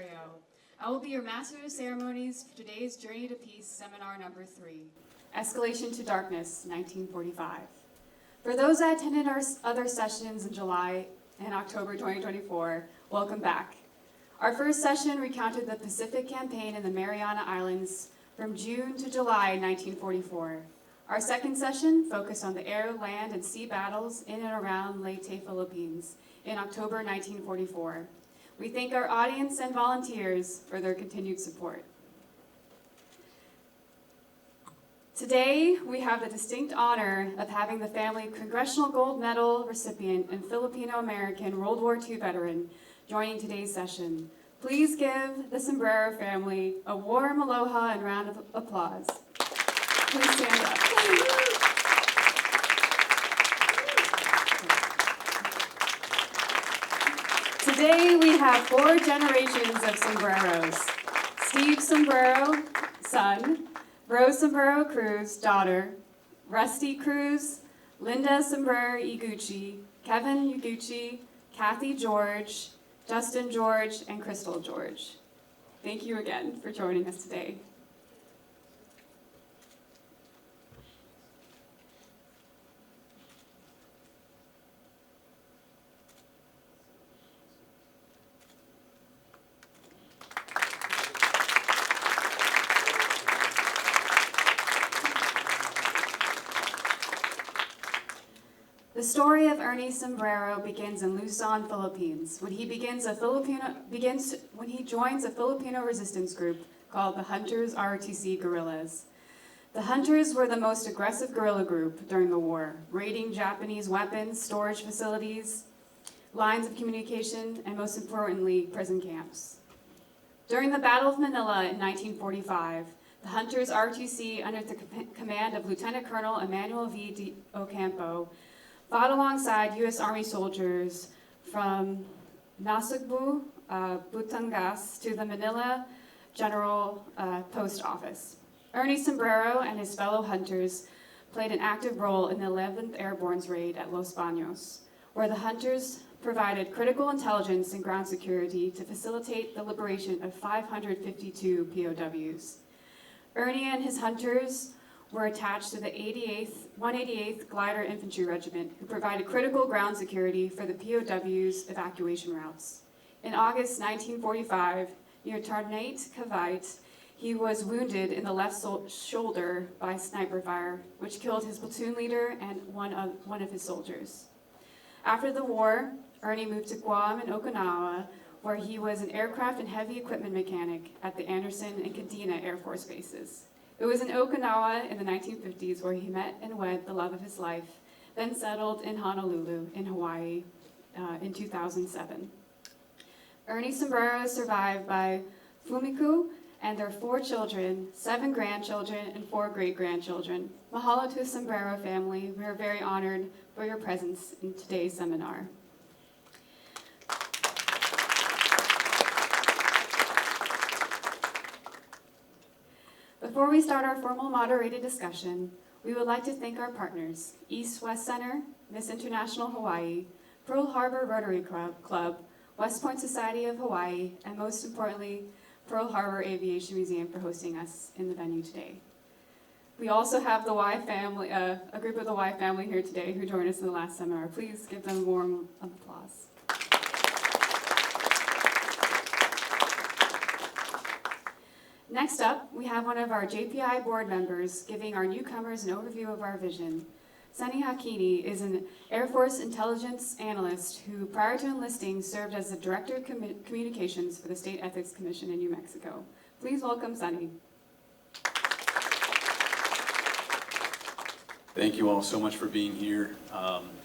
Sombrero. I will be your Master of Ceremonies for today's Journey to Peace Seminar number 3, Escalation to Darkness, 1945. For those that attended our other sessions in July and October 2024, welcome back. Our first session recounted the Pacific Campaign in the Mariana Islands from June to July 1944. Our second session focused on the air, land, and sea battles in and around Leyte, Philippines in October 1944. We thank our audience and volunteers for their continued support. Today, we have the distinct honor of having the family Congressional Gold Medal recipient and Filipino-American World War II veteran joining today's session. Please give the Sombrero family a warm aloha and round of applause. Please stand up. Today we have 4 generations of sombreros. Steve Sombrero, son, Rose Sombrero Cruz, daughter, Rusty Cruz, Linda Sombrero Iguchi, Kevin Iguchi, Kathy George, Justin George, and Crystal George. Thank you again for joining us today. The story of Ernie Sombrero begins in Luzon, Philippines, when he joins a Filipino resistance group called the Hunters ROTC Guerrillas. The Hunters were the most aggressive guerrilla group during the war, raiding Japanese weapons, storage facilities, lines of communication, and most importantly, prison camps. During the Battle of Manila in 1945, the Hunters ROTC, under the command of Lieutenant Colonel Emmanuel V. Ocampo, fought alongside U.S. Army soldiers from Nasugbu, Batangas, to the Manila General Post Office. Ernie Sombrero and his fellow hunters played an active role in the 11th Airborne's raid at Los Baños, where the hunters provided critical intelligence and ground security to facilitate the liberation of 552 POWs. Ernie and his hunters were attached to the 188th Glider Infantry Regiment, who provided critical ground security for the POWs' evacuation routes. In August 1945, near Ternate, Cavite, he was wounded in the left shoulder by sniper fire, which killed his platoon leader and one of his soldiers. After the war, Ernie moved to Guam and Okinawa, where he was an aircraft and heavy equipment mechanic at the Anderson and Kadena Air Force bases. It was in Okinawa in the 1950s where he met and wed the love of his life, then settled in Honolulu in Hawaii in 2007. Ernie Sombrero is survived by Fumiku and their 4 children, 7 grandchildren, and 4 great-grandchildren. Mahalo to the Sombrero family. We are very honored for your presence in today's seminar. Before we start our formal moderated discussion, we would like to thank our partners, East-West Center, Miss International Hawaii, Pearl Harbor Rotary Club, West Point Society of Hawaii, and most importantly, Pearl Harbor Aviation Museum for hosting us in the venue today. We also have the Y family, a group of the Y family here today who joined us in the last seminar. Please give them a warm applause. Next up, we have one of our JPI board members giving our newcomers an overview of our vision. Sunny Hakini is an Air Force intelligence analyst who, prior to enlisting, served as the Director of Communications for the State Ethics Commission in New Mexico. Please welcome Sunny. Thank you all so much for being here.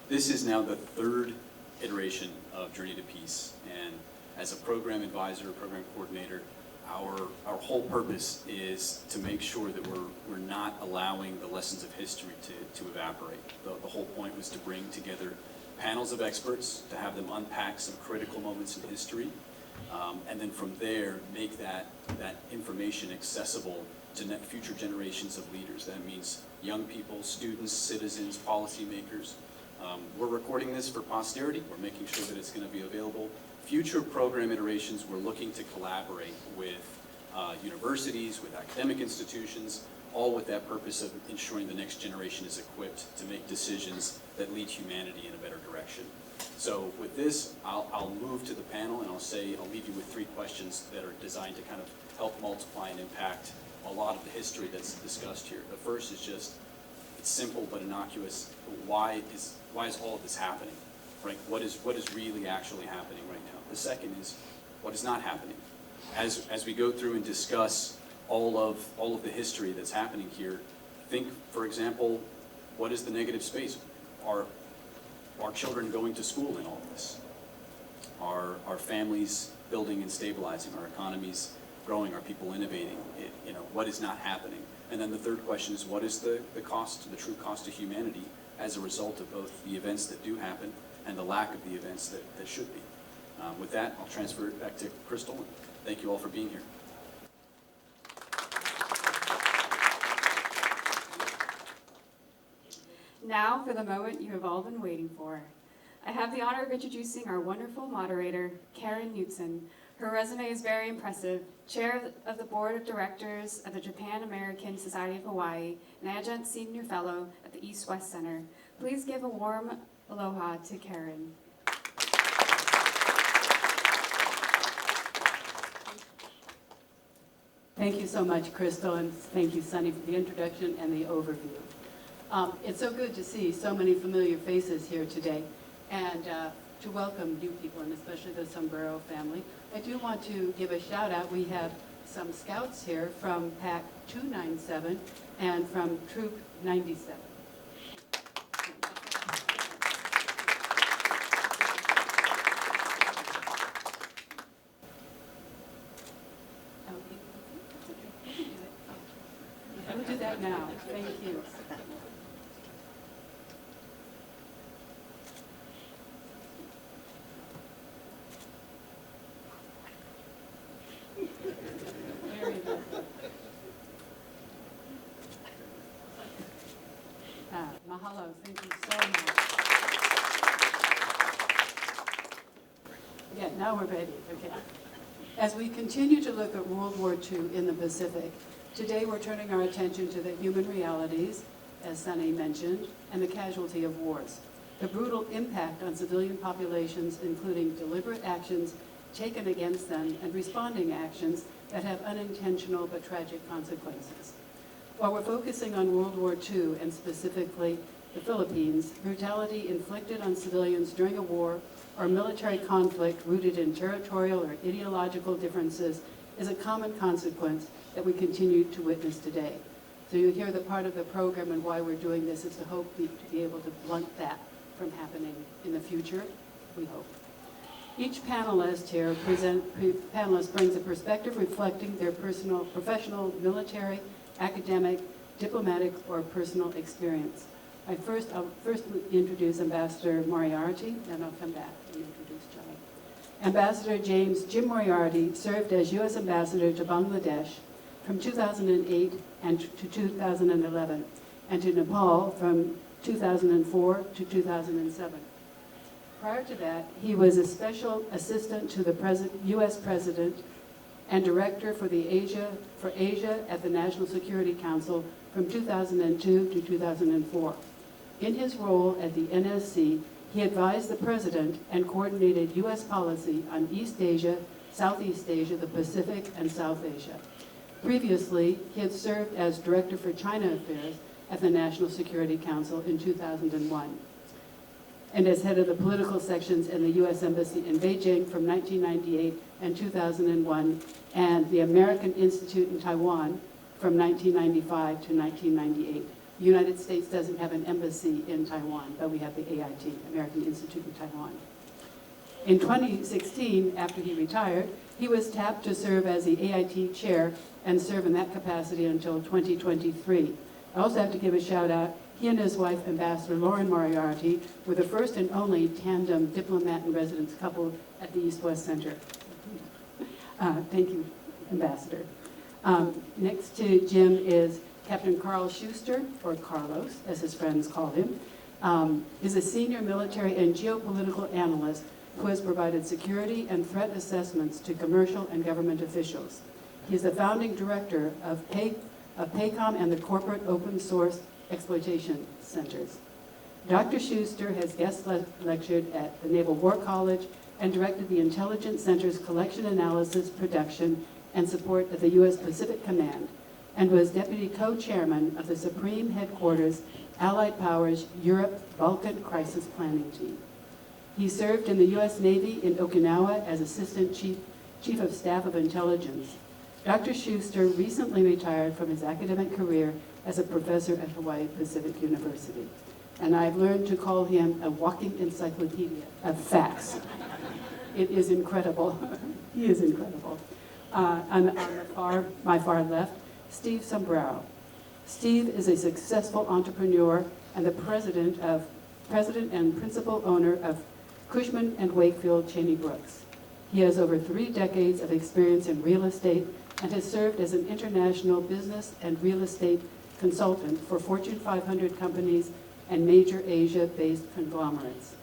This is now the 3rd iteration of Journey to Peace, and as a program advisor, program coordinator, our whole purpose is to make sure that we're not allowing the lessons of history to evaporate. The whole point was to bring together panels of experts, to have them unpack some critical moments in history, and then from there make that information accessible to future generations of leaders. That means young people, students, citizens, policymakers. We're recording this for posterity. We're making sure that it's going to be available future program iterations, we're looking to collaborate with universities, with academic institutions, all with that purpose of ensuring the next generation is equipped to make decisions that lead humanity in a better direction. So with this, I'll move to the panel, and I'll leave you with 3 questions that are designed to kind of help multiply and impact a lot of the history that's discussed here. The first is just, it's simple but innocuous. Why is all of this happening? Right? What is really actually happening right now? The second is, what is not happening? As we go through and discuss all of the history that's happening here, think, for example, what is the negative space? Are children going to school in all of this? Are families building and stabilizing? Are economies growing? Are people innovating? What is not happening? And then the third question is, what is the cost, the true cost to humanity as a result of both the events that do happen and the lack of the events that should be? With that, I'll transfer it back to Crystal, and thank you all for being here. Now for the moment you have all been waiting for. I have the honor of introducing our wonderful moderator, Karen Knudsen. Her resume is very impressive. Chair of the Board of Directors of the Japan-American Society of Hawaii, and Adjunct Senior Fellow at the East-West Center. Please give a warm aloha to Karen. Thank you so much, Crystal, and thank you, Sunny, for the introduction and the overview. It's so good to see so many familiar faces here today, and to welcome new people, and especially the Sombrero family. I do want to give a shout out. We have some scouts here from Pack 297 and from Troop 97. We'll do that now. Thank you. Very good. Mahalo. Thank you so much. Yeah, now we're ready. Okay. As we continue to look at World War II in the Pacific, today we're turning our attention to the human realities, as Sunny mentioned, and the casualty of wars. The brutal impact on civilian populations, including deliberate actions taken against them and responding actions that have unintentional but tragic consequences. While we're focusing on World War II and specifically the Philippines, brutality inflicted on civilians during a war or military conflict rooted in territorial or ideological differences is a common consequence that we continue to witness today. So you hear the part of the program and why we're doing this is to hope to be able to blunt that from happening in the future, we hope. Each panelist here brings a perspective reflecting their personal, professional, military, academic, diplomatic, or personal experience. I'll first introduce Ambassador Moriarty, then I'll come back and introduce Johnny. Ambassador James Jim Moriarty served as U.S. Ambassador to Bangladesh from 2008 and to 2011, and to Nepal from 2004 to 2007. Prior to that, he was a special assistant to the U.S. President and Director for Asia at the National Security Council from 2002 to 2004. In his role at the NSC, he advised the President and coordinated U.S. policy on East Asia, Southeast Asia, the Pacific, and South Asia. Previously, he had served as Director for China Affairs at the National Security Council in 2001, and as head of the political sections in the U.S. Embassy in Beijing from 1998 and 2001, and the American Institute in Taiwan from 1995 to 1998. The United States doesn't have an embassy in Taiwan, but we have the AIT, American Institute in Taiwan. In 2016, after he retired, he was tapped to serve as the AIT chair and serve in that capacity until 2023. I also have to give a shout out. He and his wife, Ambassador Lauren Moriarty, were the first and only tandem diplomat and residence couple at the East-West Center. Thank you, Ambassador. Next to Jim is Captain Carl Schuster, or Carlos, as his friends call him, is a senior military and geopolitical analyst who has provided security and threat assessments to commercial and government officials. He is the founding director of PACOM and the Corporate Open Source Exploitation Centers. Dr. Schuster has guest lectured at the Naval War College and directed the Intelligence Center's collection analysis, production, and support of the U.S. Pacific Command, and was deputy co-chairman of the Supreme Headquarters Allied Powers Europe Balkan Crisis Planning Team. He served in the U.S. Navy in Okinawa as Assistant Chief of Staff of Intelligence. Dr. Schuster recently retired from his academic career as a professor at Hawaii Pacific University. And I've learned to call him a walking encyclopedia of facts. It is incredible. He is incredible. On my far left, Steve Sombrero. Steve is a successful entrepreneur and the president and principal owner of Cushman & Wakefield Cheney Brooks. He has over 3 decades of experience in real estate and has served as an international business and real estate consultant for Fortune 500 companies and major Asia-based conglomerates.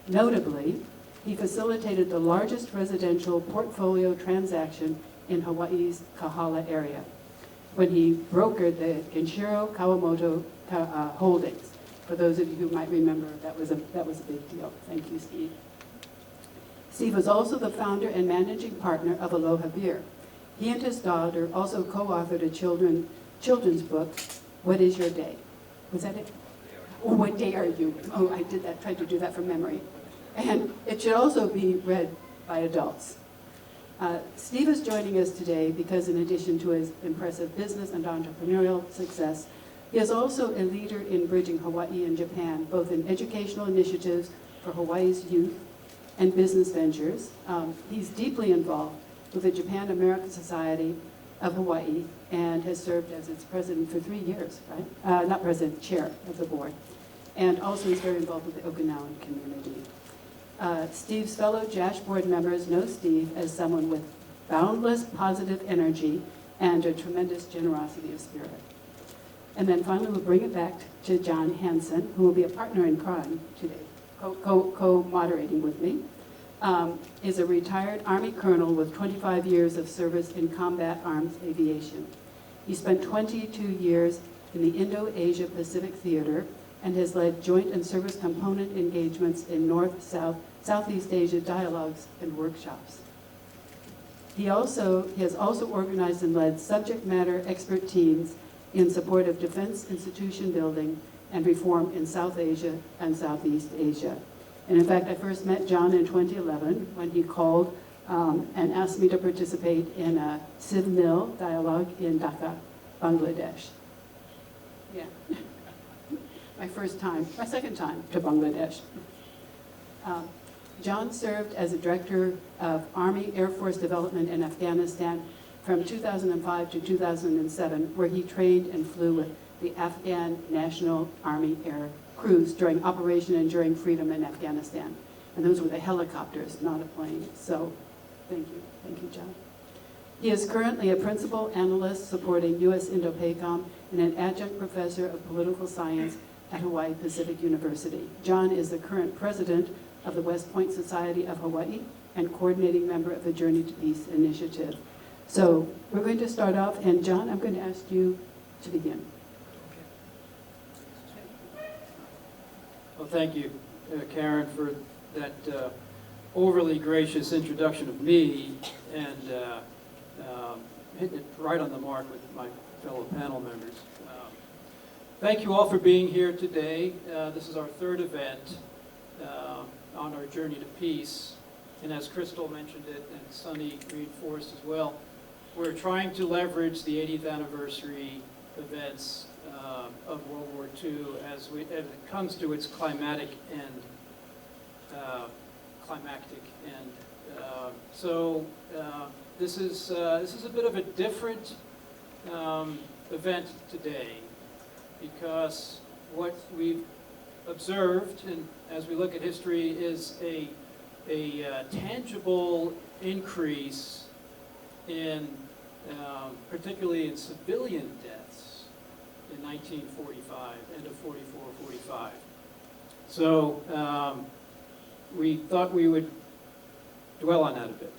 Notably, he facilitated the largest residential portfolio transaction in Hawaii's Kahala area when he brokered the Genshiro Kawamoto holdings. For those of you who might remember, that was a big deal. Thank you, Steve. Steve was also the founder and managing partner of Aloha Beer. He and his daughter also co-authored a children's book, What Is Your Day? Was that it? Oh, what day are you? Oh, I did that, tried to do that from memory. And it should also be read by adults. Steve is joining us today because in addition to his impressive business and entrepreneurial success, he is also a leader in bridging Hawaii and Japan, both in educational initiatives for Hawaii's youth and business ventures. He's deeply involved with the Japan-American Society of Hawaii and has served as its president for 3 years, right? Not president, chair of the board. And also is very involved with the Okinawan community. Steve's fellow JASH board members know Steve as someone with boundless positive energy and a tremendous generosity of spirit. And then finally, we'll bring it back to John Hansen, who will be a partner in crime today, co-moderating with me. Is a retired Army colonel with 25 years of service in combat arms aviation. He spent 22 years in the Indo-Asia Pacific Theater and has led joint and service component engagements in North, South, Southeast Asia dialogues and workshops. He has also organized and led subject matter expert teams in support of defense institution building and reform in South Asia and Southeast Asia. And in fact, I first met John in 2011 when he called and asked me to participate in a CivMil dialogue in Dhaka, Bangladesh. Yeah. My second time to Bangladesh. John served as a director of Army Air Force Development in Afghanistan from 2005 to 2007, where he trained and flew with the Afghan National Army Air Crews during Operation Enduring Freedom in Afghanistan. And those were the helicopters, not a plane. So thank you, John. He is currently a principal analyst supporting U.S. Indo-PACOM and an adjunct professor of political science at Hawaii Pacific University. John is the current president of the West Point Society of Hawaii and coordinating member of the Journey to Peace initiative. So we're going to start off, and John, I'm going to ask you to begin. Well, thank you, Karen, for that overly gracious introduction of me and hitting it right on the mark with my fellow panel members. Thank you all for being here today. This is our third event on our journey to peace. And as Crystal mentioned it and Sunny reinforced as well, we're trying to leverage the 80th anniversary events of World War II as it comes to its climactic end. So this is a bit of a different event today, because what we've observed, and as we look at history, is a tangible increase in, particularly in civilian deaths in 1945, end of 44, 45. So we thought we would dwell on that a bit.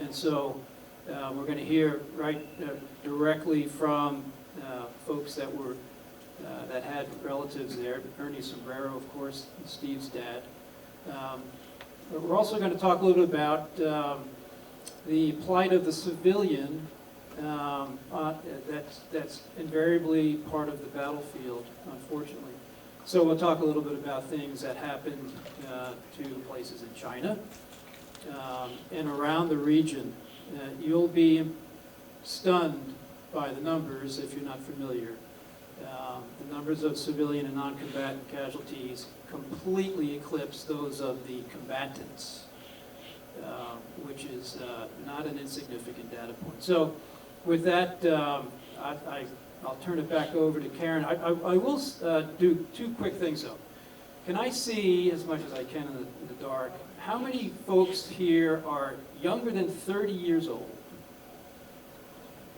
And so we're going to hear directly from folks that had relatives there. Ernie Sombrero, of course, Steve's dad. But we're also going to talk a little bit about the plight of the civilian that's invariably part of the battlefield, unfortunately. So we'll talk a little bit about things that happened to places in China and around the region. You'll be stunned by the numbers if you're not familiar. The numbers of civilian and non-combatant casualties completely eclipse those of the combatants, which is not an insignificant data point. So with that, I'll turn it back over to Karen. I will do two quick things though. Can I see, as much as I can in the dark, how many folks here are younger than 30 years old?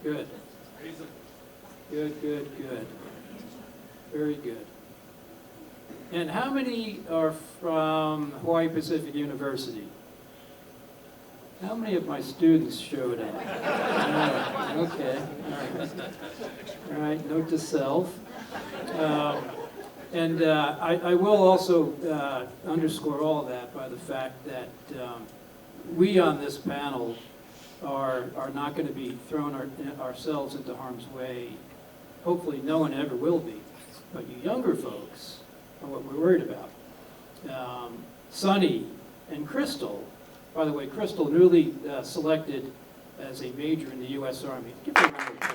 Good. Good, good, good. Very good. And how many are from Hawaii Pacific University? How many of my students showed up? Okay, all right, note to self. And I will also underscore all of that by the fact that we on this panel are not going to be throwing ourselves into harm's way. Hopefully no one ever will be. But you younger folks are what we're worried about. Sonny and Crystal, by the way, Crystal newly selected as a major in the U.S. Army. Give her a round of applause.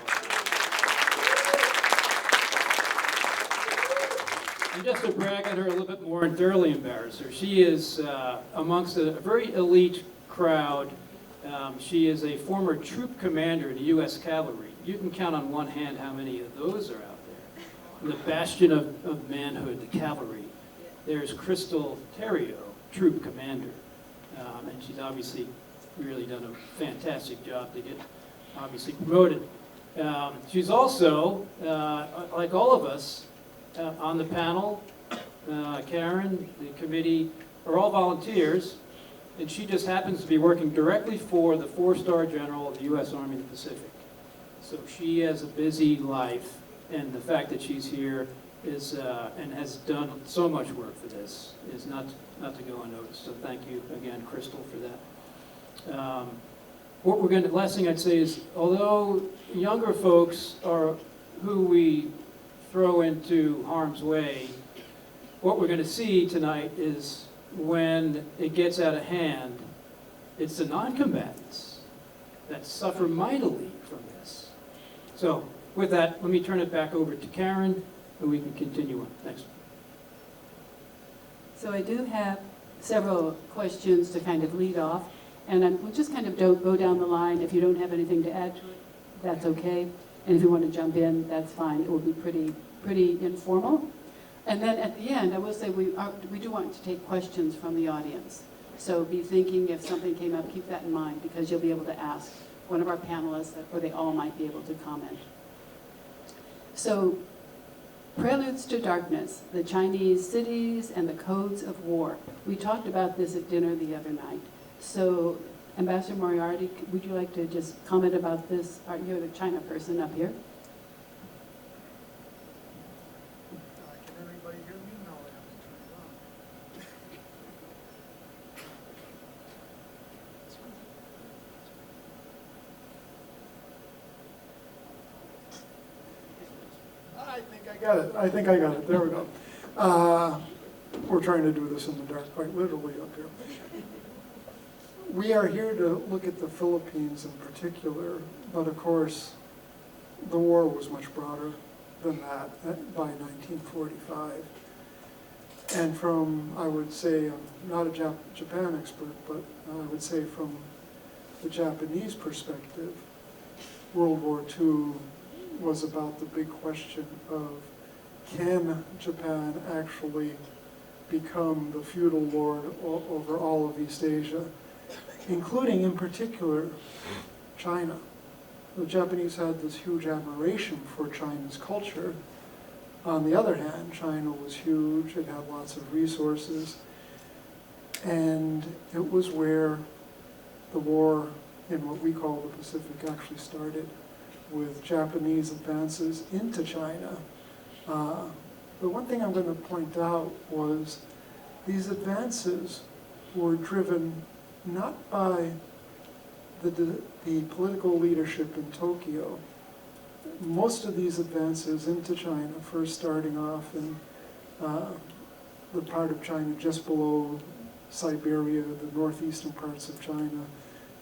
And just to brag on her a little bit more and thoroughly embarrass her, she is amongst a very elite crowd. She is a former troop commander in the U.S. Cavalry. You can count on one hand how many of those are out there. The bastion of manhood, the cavalry. There's Crystal Terrio, troop commander. And she's obviously really done a fantastic job to get obviously promoted. She's also, like all of us, on the panel, Karen, the committee, are all volunteers, and she just happens to be working directly for the 4-star general of the U.S. Army of the Pacific. So she has a busy life, and the fact that she's here is, and has done so much work for this is not to go unnoticed. So thank you again, Crystal, for that. Last thing I'd say is, although younger folks are who we throw into harm's way, what we're going to see tonight is when it gets out of hand, it's the non-combatants that suffer mightily from this. So with that, let me turn it back over to Karen, and we can continue on. Thanks. So I do have several questions to kind of lead off, and we'll just kind of go down the line. If you don't have anything to add to it, that's okay. And if you want to jump in, that's fine. It will be pretty informal. And then at the end, I will say we do want to take questions from the audience. So be thinking if something came up, keep that in mind, because you'll be able to ask one of our panelists, or they all might be able to comment. So, Preludes to Darkness, the Chinese cities and the codes of war. We talked about this at dinner the other night. So, Ambassador Moriarty, would you like to just comment about this? You're the China person up here. Can everybody hear me? No, I have to turn it on. I think I got it. I think I got it. There we go. We're trying to do this in the dark, quite literally up here. We are here to look at the Philippines in particular, but of course, the war was much broader than that by 1945. And from, I would say, I'm not a Japan expert, but I would say from the Japanese perspective, World War II was about the big question of, can Japan actually become the feudal lord over all of East Asia, including in particular China. The Japanese had this huge admiration for China's culture. On the other hand, China was huge, it had lots of resources, and it was where the war in what we call the Pacific actually started with Japanese advances into China. The one thing I'm going to point out was these advances were driven not by the political leadership in Tokyo. Most of these advances into China, first starting off in the part of China just below Siberia, the northeastern parts of China,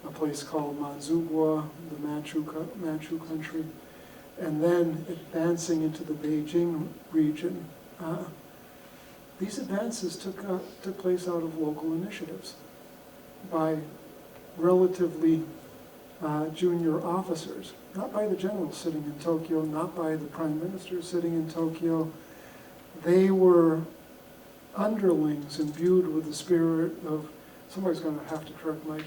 a place called Manzhugua, the Manchu country, and then advancing into the Beijing region. These advances took place out of local initiatives by relatively junior officers, not by the generals sitting in Tokyo, not by the prime minister sitting in Tokyo. They were underlings imbued with the spirit of, somebody's going to have to correct my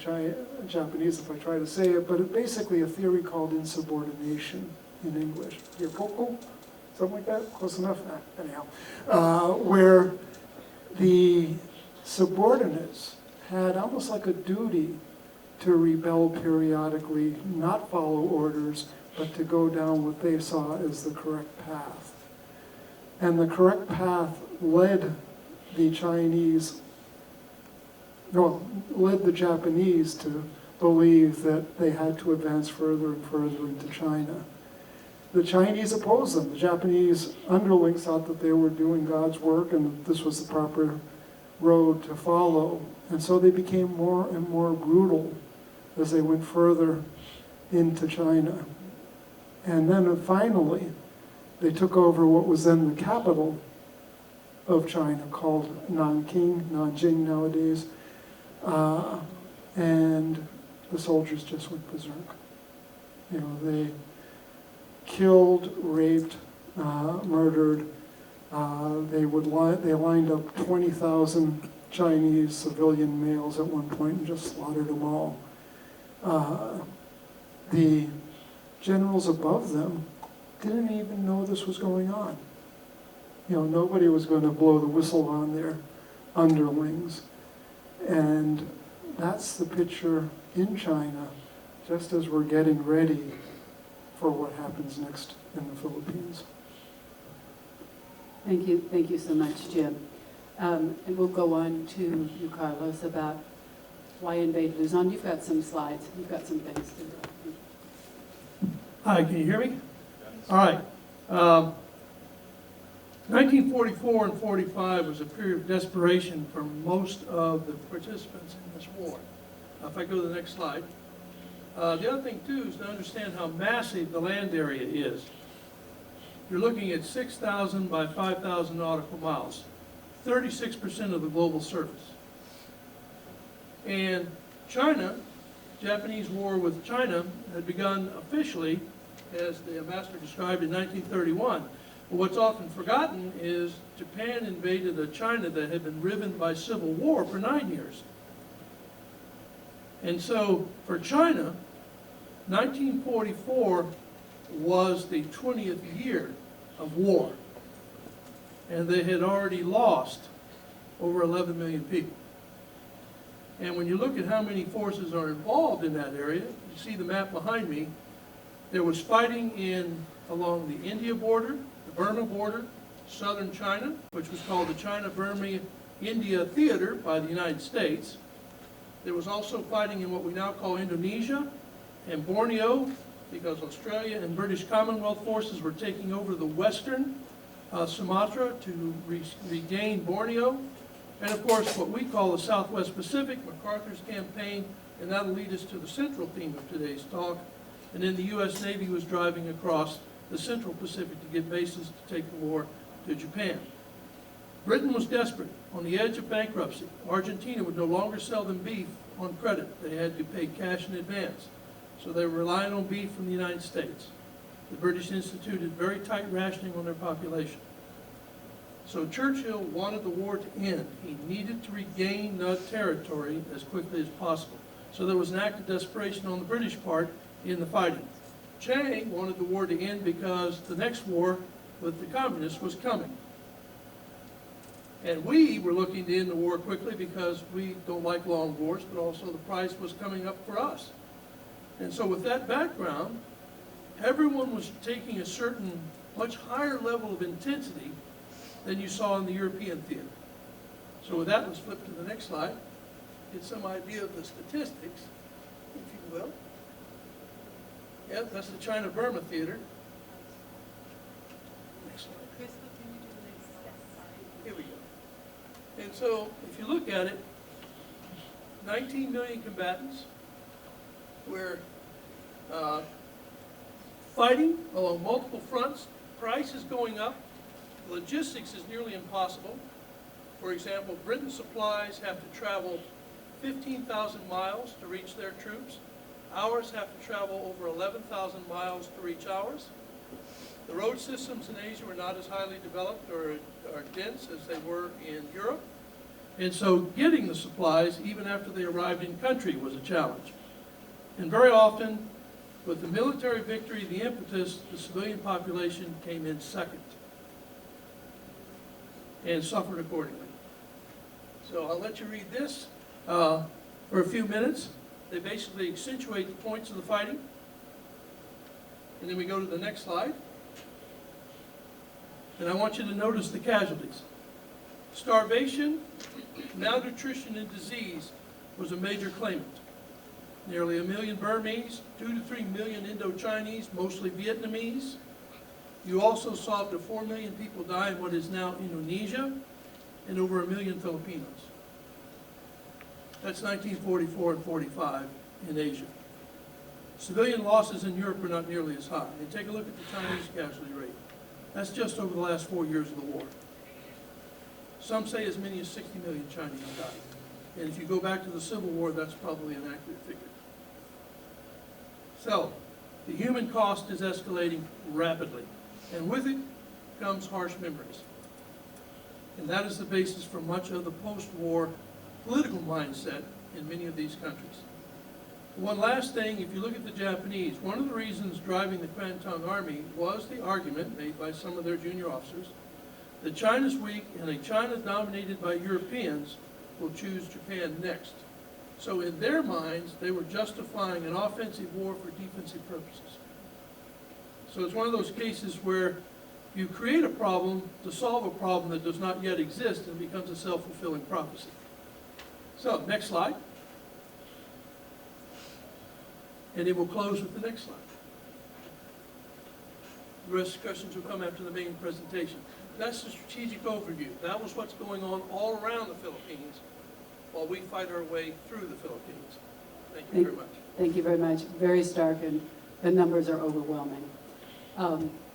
Japanese if I try to say it, but it's basically a theory called insubordination in English. Yokoku? Something like that? Close enough? Anyhow. Where the subordinates had almost like a duty to rebel periodically, not follow orders, but to go down what they saw as the correct path. And the correct path led the Japanese to believe that they had to advance further and further into China. The Chinese opposed them. The Japanese underlings thought that they were doing God's work and that this was the proper road to follow. And so they became more and more brutal as they went further into China. And then finally, they took over what was then the capital of China, called Nanjing nowadays, and the soldiers just went berserk. You know, they killed, raped, murdered. They lined up 20,000 Chinese civilian males at one point and just slaughtered them all. The generals above them didn't even know this was going on. You know, nobody was going to blow the whistle on their underlings. And that's the picture in China, just as we're getting ready for what happens next in the Philippines. Thank you so much, Jim. And we'll go on to you, Carlos, about why invade Luzon. You've got some slides. You've got some things to do. Hi, can you hear me? All right. 1944 and 45 was a period of desperation for most of the participants in this war. If I go to the next slide. The other thing, too, is to understand how massive the land area is. You're looking at 6,000 by 5,000 nautical miles, 36% of the global surface. And China, Japanese war with China, had begun officially, as the ambassador described, in 1931. But what's often forgotten is Japan invaded a China that had been riven by civil war for 9 years. And so for China, 1944 was the 20th year of war. And they had already lost over 11 million people. And when you look at how many forces are involved in that area, you see the map behind me, there was fighting along the India border, the Burma border, southern China, which was called the China-Burma-India Theater by the United States. There was also fighting in what we now call Indonesia and Borneo, because Australia and British Commonwealth forces were taking over the western Sumatra to regain Borneo. And of course, what we call the Southwest Pacific, MacArthur's campaign, and that'll lead us to the central theme of today's talk. And then the U.S. Navy was driving across the Central Pacific to get bases to take the war to Japan. Britain was desperate, on the edge of bankruptcy. Argentina would no longer sell them beef on credit. They had to pay cash in advance. So they were relying on beef from the United States. The British instituted very tight rationing on their population. So Churchill wanted the war to end. He needed to regain the territory as quickly as possible. So there was an act of desperation on the British part in the fighting. Chiang wanted the war to end because the next war with the communists was coming. And we were looking to end the war quickly because we don't like long wars, but also the price was coming up for us. And so with that background, everyone was taking a certain, much higher level of intensity than you saw in the European theater. So with that, let's flip to the next slide, get some idea of the statistics, if you will. Yeah, that's the China-Burma theater. Next slide. Here we go. And so, if you look at it, 19 million combatants were fighting along multiple fronts. Price is going up. Logistics is nearly impossible. For example, Britain's supplies have to travel 15,000 miles to reach their troops. Ours have to travel over 11,000 miles to reach ours. The road systems in Asia were not as highly developed or dense as they were in Europe. And so getting the supplies, even after they arrived in country, was a challenge. And very often, with the military victory, the impetus, the civilian population came in second and suffered accordingly. So I'll let you read this for a few minutes. They basically accentuate the points of the fighting. And then we go to the next slide. And I want you to notice the casualties. Starvation, malnutrition, and disease was a major claimant. Nearly 1 million Burmese, 2 to 3 million Indo-Chinese, mostly Vietnamese. You also saw up to 4 million people die in what is now Indonesia, and over 1 million Filipinos. That's 1944 and 45 in Asia. Civilian losses in Europe are not nearly as high. And take a look at the Chinese casualty rate. That's just over the last 4 years of the war. Some say as many as 60 million Chinese died. And if you go back to the Civil War, that's probably an accurate figure. So, the human cost is escalating rapidly. And with it comes harsh memories. And that is the basis for much of the post-war political mindset in many of these countries. One last thing, if you look at the Japanese, one of the reasons driving the Kwantung Army was the argument made by some of their junior officers that China's weak and a China dominated by Europeans will choose Japan next. So in their minds, they were justifying an offensive war for defensive purposes. So it's one of those cases where you create a problem to solve a problem that does not yet exist and becomes a self-fulfilling prophecy. So, next slide. And it will close with the next slide. The rest of the questions will come after the main presentation. That's the strategic overview. That was what's going on all around the Philippines while we fight our way through the Philippines. Thank you very much. Thank you very much. Very stark, and the numbers are overwhelming.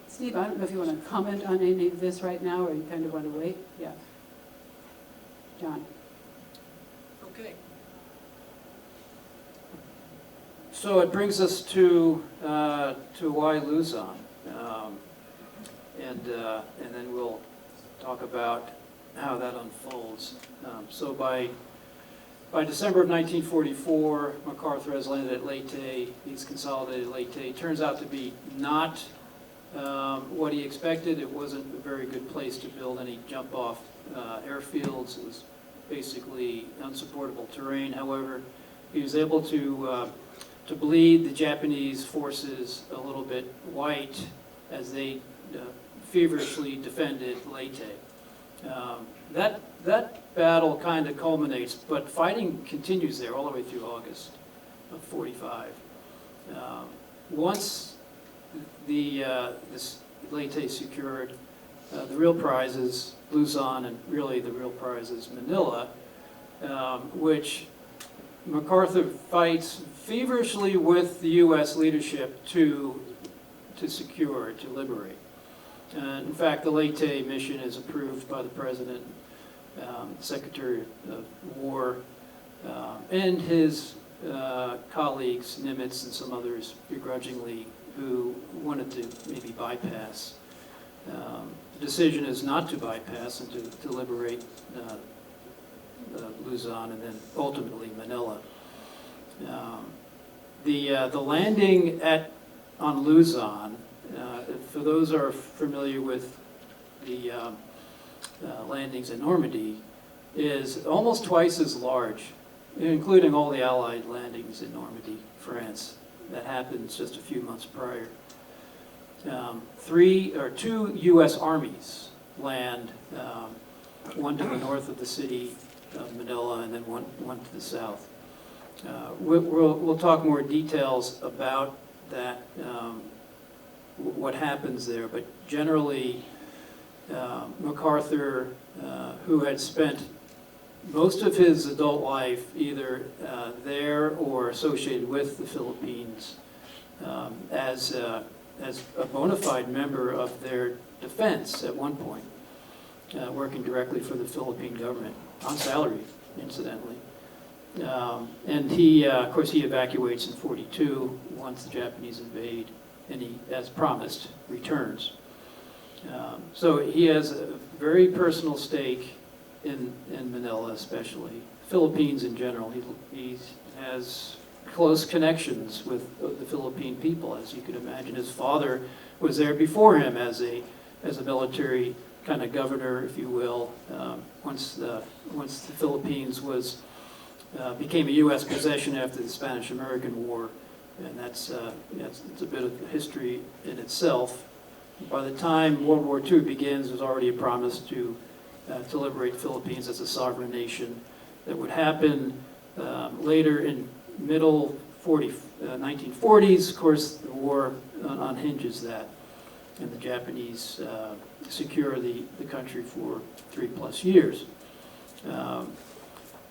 Steve, I don't know if you want to comment on any of this right now, or you kind of want to wait? Yeah. John. Okay. So it brings us to why Luzon, and then we'll talk about how that unfolds. So by December of 1944, MacArthur has landed at Leyte. He's consolidated Leyte. Turns out to be not what he expected. It wasn't a very good place to build any jump-off airfields. It was basically unsupportable terrain. However, he was able to bleed the Japanese forces a little bit white as they feverishly defended Leyte. That battle kind of culminates, but fighting continues there all the way through August of 45. Once this Leyte secured, the real prize is Luzon, and really the real prize is Manila, which MacArthur fights feverishly with the U.S. leadership to secure, to liberate. And in fact, the Leyte mission is approved by the President, Secretary of War, and his colleagues, Nimitz and some others, begrudgingly, who wanted to maybe bypass. The decision is not to bypass and to liberate Luzon and then ultimately Manila. The landing on Luzon, for those who are familiar with the landings in Normandy is almost twice as large, including all the Allied landings in Normandy, France. That happened just a few months prior. 2 U.S. armies land, one to the north of the city of Manila and then one to the south. We'll talk more details about that, what happens there, but generally MacArthur, who had spent most of his adult life either there or associated with the Philippines as a bona fide member of their defense at one point, working directly for the Philippine government, on salary, incidentally. And he, of course, he evacuates in 42 once the Japanese invade, and he, as promised, returns. So he has a very personal stake in Manila, especially. Philippines in general. He has close connections with the Philippine people, as you could imagine. His father was there before him as a military kind of governor, if you will, once the Philippines became a U.S. possession after the Spanish-American War, and that's a bit of history in itself. By the time World War II begins, there's already a promise to liberate Philippines as a sovereign nation. That would happen later in middle 1940s. Of course, the war unhinges that, and the Japanese secure the country for 3+ years.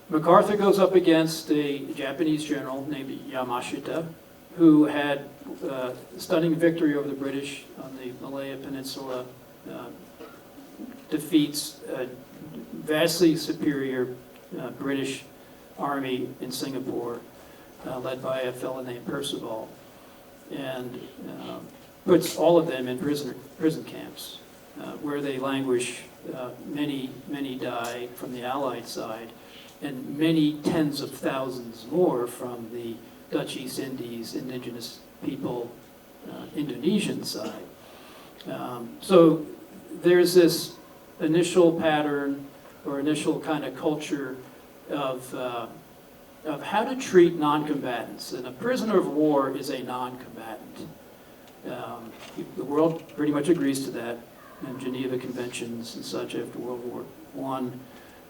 MacArthur goes up against a Japanese general named Yamashita, who had a stunning victory over the British on the Malaya Peninsula, defeats a vastly superior British army in Singapore, led by a fellow named Percival, and puts all of them in prison camps, where they languish. Many die from the Allied side, and many tens of thousands more from the Dutch East Indies, indigenous people, Indonesian side. So there's this initial pattern or initial kind of culture of how to treat non-combatants. And a prisoner of war is a non-combatant. The world pretty much agrees to that, and Geneva Conventions and such after World War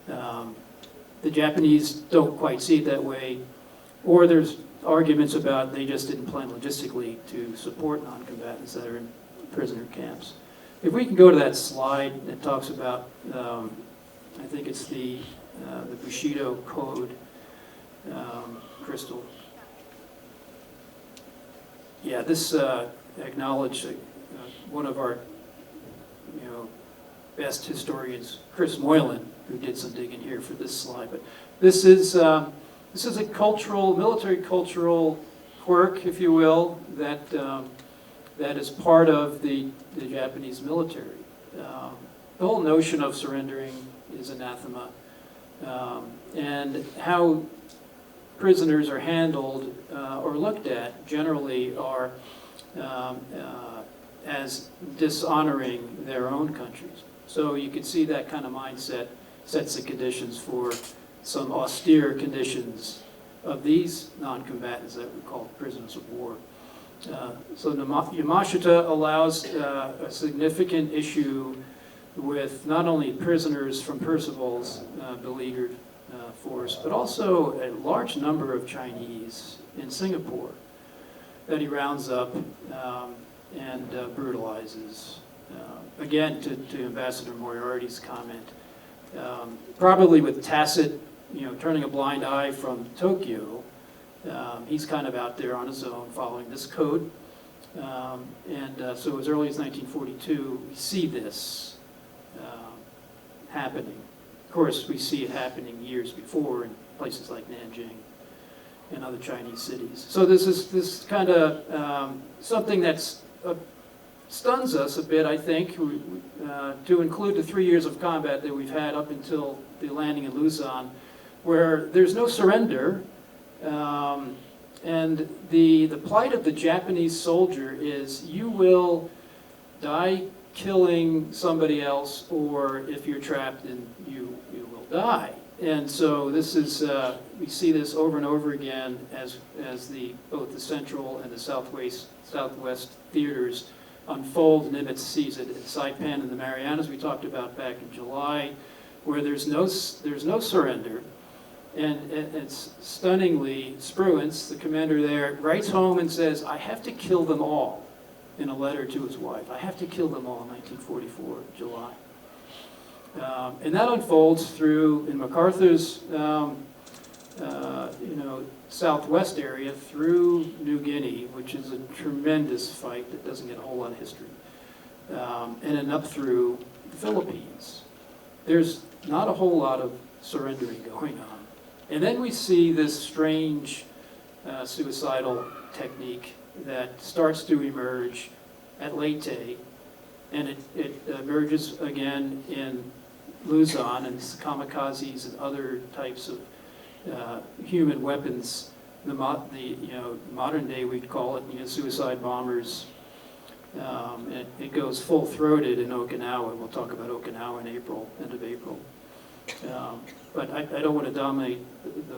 I. The Japanese don't quite see it that way, or there's arguments about they just didn't plan logistically to support non-combatants that are in prisoner camps. If we can go to that slide that talks about, I think it's the Bushido Code, Crystal. Yeah, this acknowledged one of our best historians, Chris Moylan, who did some digging here for this slide. But this is a military cultural quirk, if you will, that is part of the Japanese military. The whole notion of surrendering is anathema, and how prisoners are handled or looked at generally are as dishonoring their own countries. So you can see that kind of mindset sets the conditions for some austere conditions of these non-combatants that we call prisoners of war. So Yamashita allows a significant issue with not only prisoners from Percival's beleaguered force, but also a large number of Chinese in Singapore that he rounds up and brutalizes. Again, to Ambassador Moriarty's comment, probably with tacit, turning a blind eye from Tokyo, he's kind of out there on his own following this code. So as early as 1942, we see this happening. Of course, we see it happening years before in places like Nanjing and other Chinese cities. So this kind of something that's stuns us a bit, I think, to include the 3 years of combat that we've had up until the landing in Luzon, where there's no surrender, and the plight of the Japanese soldier is you will die killing somebody else, or if you're trapped, then you will die. And so this is, we see this over and over again as both the Central and the Southwest theaters unfold. And Nimitz sees it at Saipan and the Marianas we talked about back in July, where there's no surrender. And it's stunningly, Spruance, the commander there, writes home and says, I have to kill them all, in a letter to his wife. I have to kill them all in 1944, July. And that unfolds through, in MacArthur's southwest area, through New Guinea, which is a tremendous fight that doesn't get a whole lot of history, and then up through the Philippines. There's not a whole lot of surrendering going on. And then we see this strange suicidal technique that starts to emerge at Leyte, and it emerges again in Luzon, and kamikazes and other types of human weapons. Modern day we'd call it suicide bombers. It goes full-throated in Okinawa. We'll talk about Okinawa in April, end of April. But I don't want to dominate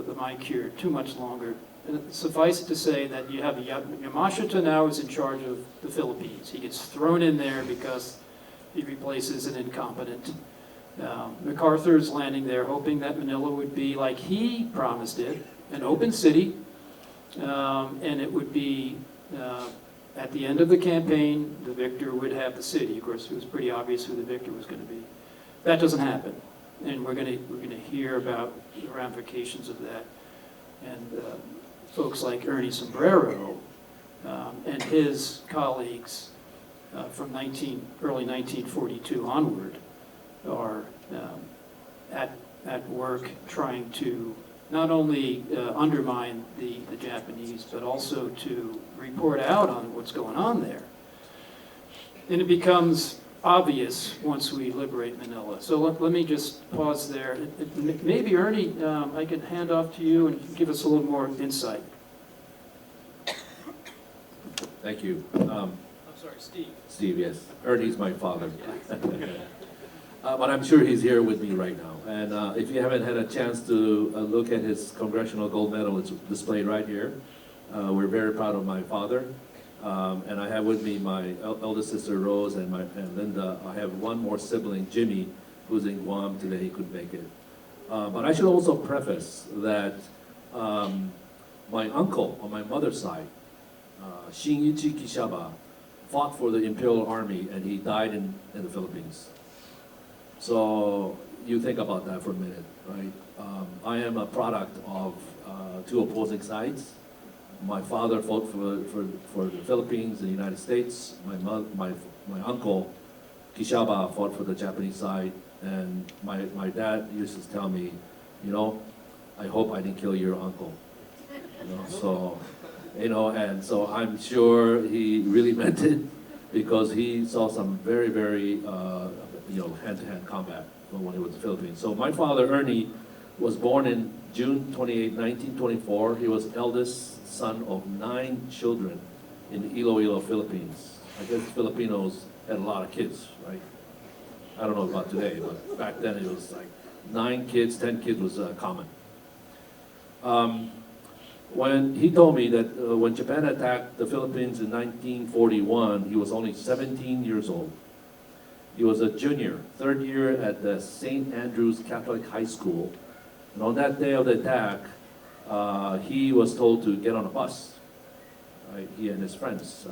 the mic here too much longer. Suffice it to say that you have Yamashita now is in charge of the Philippines. He gets thrown in there because he replaces an incompetent. MacArthur's landing there, hoping that Manila would be, like he promised it, an open city, and it would be, at the end of the campaign, the victor would have the city. Of course, it was pretty obvious who the victor was going to be. That doesn't happen, and we're going to hear about the ramifications of that. And folks like Ernie Sombrero and his colleagues from early 1942 onward are at work trying to not only undermine the Japanese, but also to report out on what's going on there. And it becomes obvious once we liberate Manila. So let me just pause there. Maybe, Ernie, I can hand off to you and give us a little more insight. Thank you. I'm sorry, Steve. Steve, yes. Ernie's my father. But I'm sure he's here with me right now. And if you haven't had a chance to look at his Congressional Gold Medal, it's displayed right here. We're very proud of my father. And I have with me my eldest sister, Rose, and Linda. I have one more sibling, Jimmy, who's in Guam today. He couldn't make it. But I should also preface that my uncle on my mother's side, Shinichi Kishaba, fought for the Imperial Army, and he died in the Philippines. So you think about that for a minute, right? I am a product of two opposing sides. My father fought for the Philippines and the United States. My uncle, Kishaba, fought for the Japanese side. And my dad used to tell me, I hope I didn't kill your uncle. And so I'm sure he really meant it, because he saw some very, very, hand-to-hand combat when he was in the Philippines. So my father, Ernie, was born in June 28, 1924. He was eldest son of 9 children in Iloilo, Philippines. I guess Filipinos had a lot of kids, right? I don't know about today, but back then it was like 9 kids, 10 kids was common. When he told me that when Japan attacked the Philippines in 1941, he was only 17 years old. He was a junior, 3rd year at the St. Andrew's Catholic High School. And on that day of the attack, he was told to get on a bus. Right? He and his friends,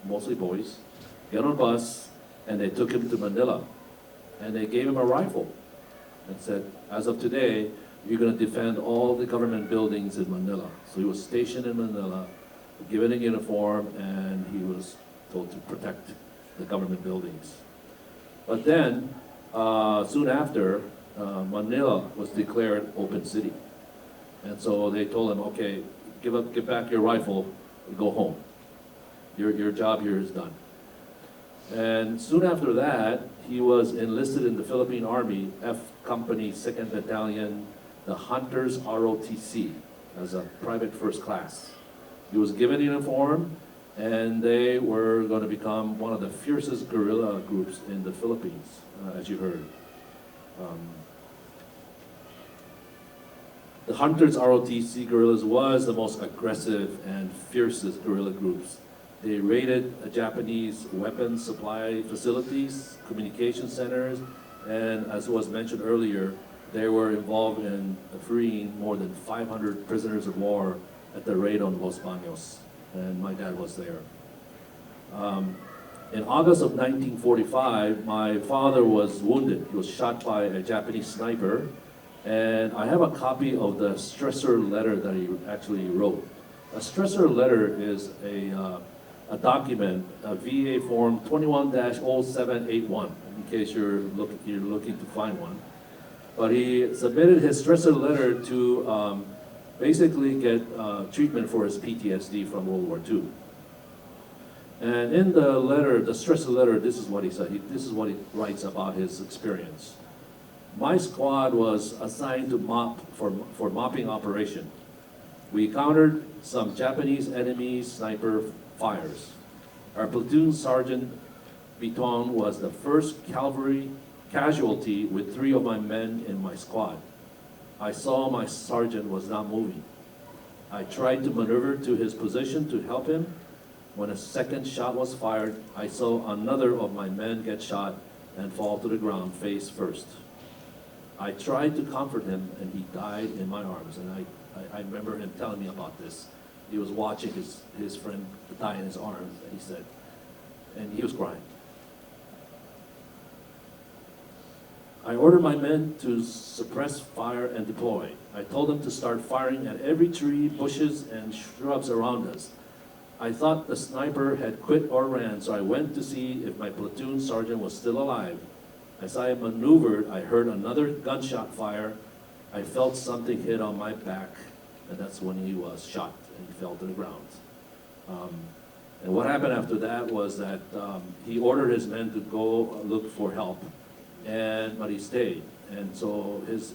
mostly boys, get on a bus, and they took him to Manila. And they gave him a rifle and said, as of today, you're going to defend all the government buildings in Manila. So he was stationed in Manila, given a uniform, and he was told to protect the government buildings. But then, soon after, Manila was declared open city. And so they told him, okay, give back your rifle, and go home. Your job here is done. And soon after that, he was enlisted in the Philippine Army, F Company, 2nd Battalion, the Hunters ROTC, as a private first class. He was given a uniform, And they were going to become one of the fiercest guerrilla groups in the Philippines, as you heard. The Hunters ROTC guerrillas was the most aggressive and fiercest guerrilla groups. They raided Japanese weapons supply facilities, communication centers, and as was mentioned earlier, they were involved in freeing more than 500 prisoners of war at the raid on Los Baños, and my dad was there. In August of 1945, my father was wounded. He was shot by a Japanese sniper, and I have a copy of the stressor letter that he actually wrote. A stressor letter is a document, a VA form 21-0781, in case you're looking to find one. But he submitted his stressor letter to basically get treatment for his PTSD from World War II. And in the letter, the stressor letter, this is what he said. This is what he writes about his experience. My squad was assigned to mop for mopping operation. We countered some Japanese enemy sniper fires. Our platoon sergeant Biton was the first cavalry casualty with 3 of my men in my squad. I saw my sergeant was not moving. I tried to maneuver to his position to help him. When a second shot was fired, I saw another of my men get shot and fall to the ground face first. I tried to comfort him, and he died in my arms. And I remember him telling me about this. He was watching his friend die in his arms, and he said, and he was crying. I ordered my men to suppress fire and deploy. I told them to start firing at every tree, bushes, and shrubs around us. I thought the sniper had quit or ran, so I went to see if my platoon sergeant was still alive. As I maneuvered, I heard another gunshot fire. I felt something hit on my back, and that's when he was shot, and he fell to the ground. And what happened after that was that he ordered his men to go look for help, but he stayed. And so his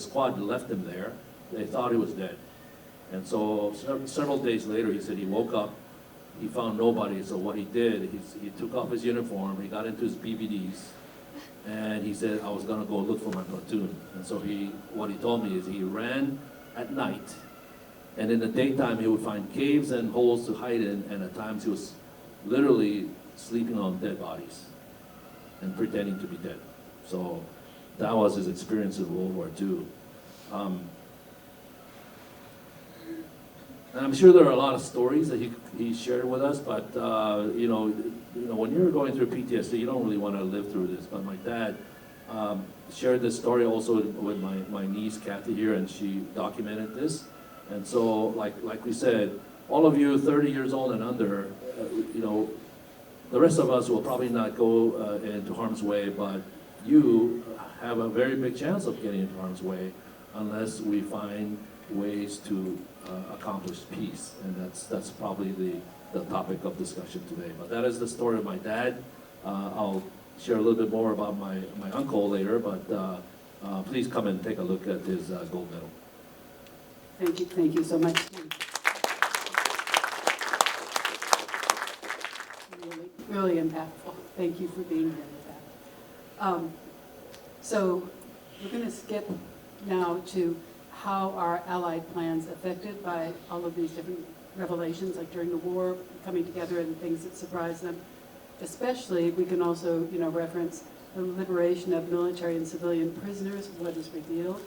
squad left him there. They thought he was dead. And so several days later, he said he woke up, he found nobody. So what he did, he took off his uniform, he got into his BVDs, and he said, I was gonna go look for my platoon. And so what he told me is he ran at night, and in the daytime he would find caves and holes to hide in, and at times he was literally sleeping on dead bodies and pretending to be dead. So that was his experience in World War II. And I'm sure there are a lot of stories that he shared with us, but you know, when you're going through PTSD, you don't really want to live through this. But my dad shared this story also with my niece Kathy here, and she documented this. And so, like we said, all of you 30 years old and under, you know, the rest of us will probably not go into harm's way, but you have a very big chance of getting into harm's way unless we find ways to accomplish peace, and that's probably the topic of discussion today. But that is the story of my dad. I'll share a little bit more about my uncle later, but please come and take a look at his gold medal. Thank you so much. Really impactful. Thank you for being here with that. So we're going to skip now to how are Allied plans affected by all of these different revelations, like during the war, coming together and things that surprised them. Especially, we can also, reference the liberation of military and civilian prisoners, what is revealed.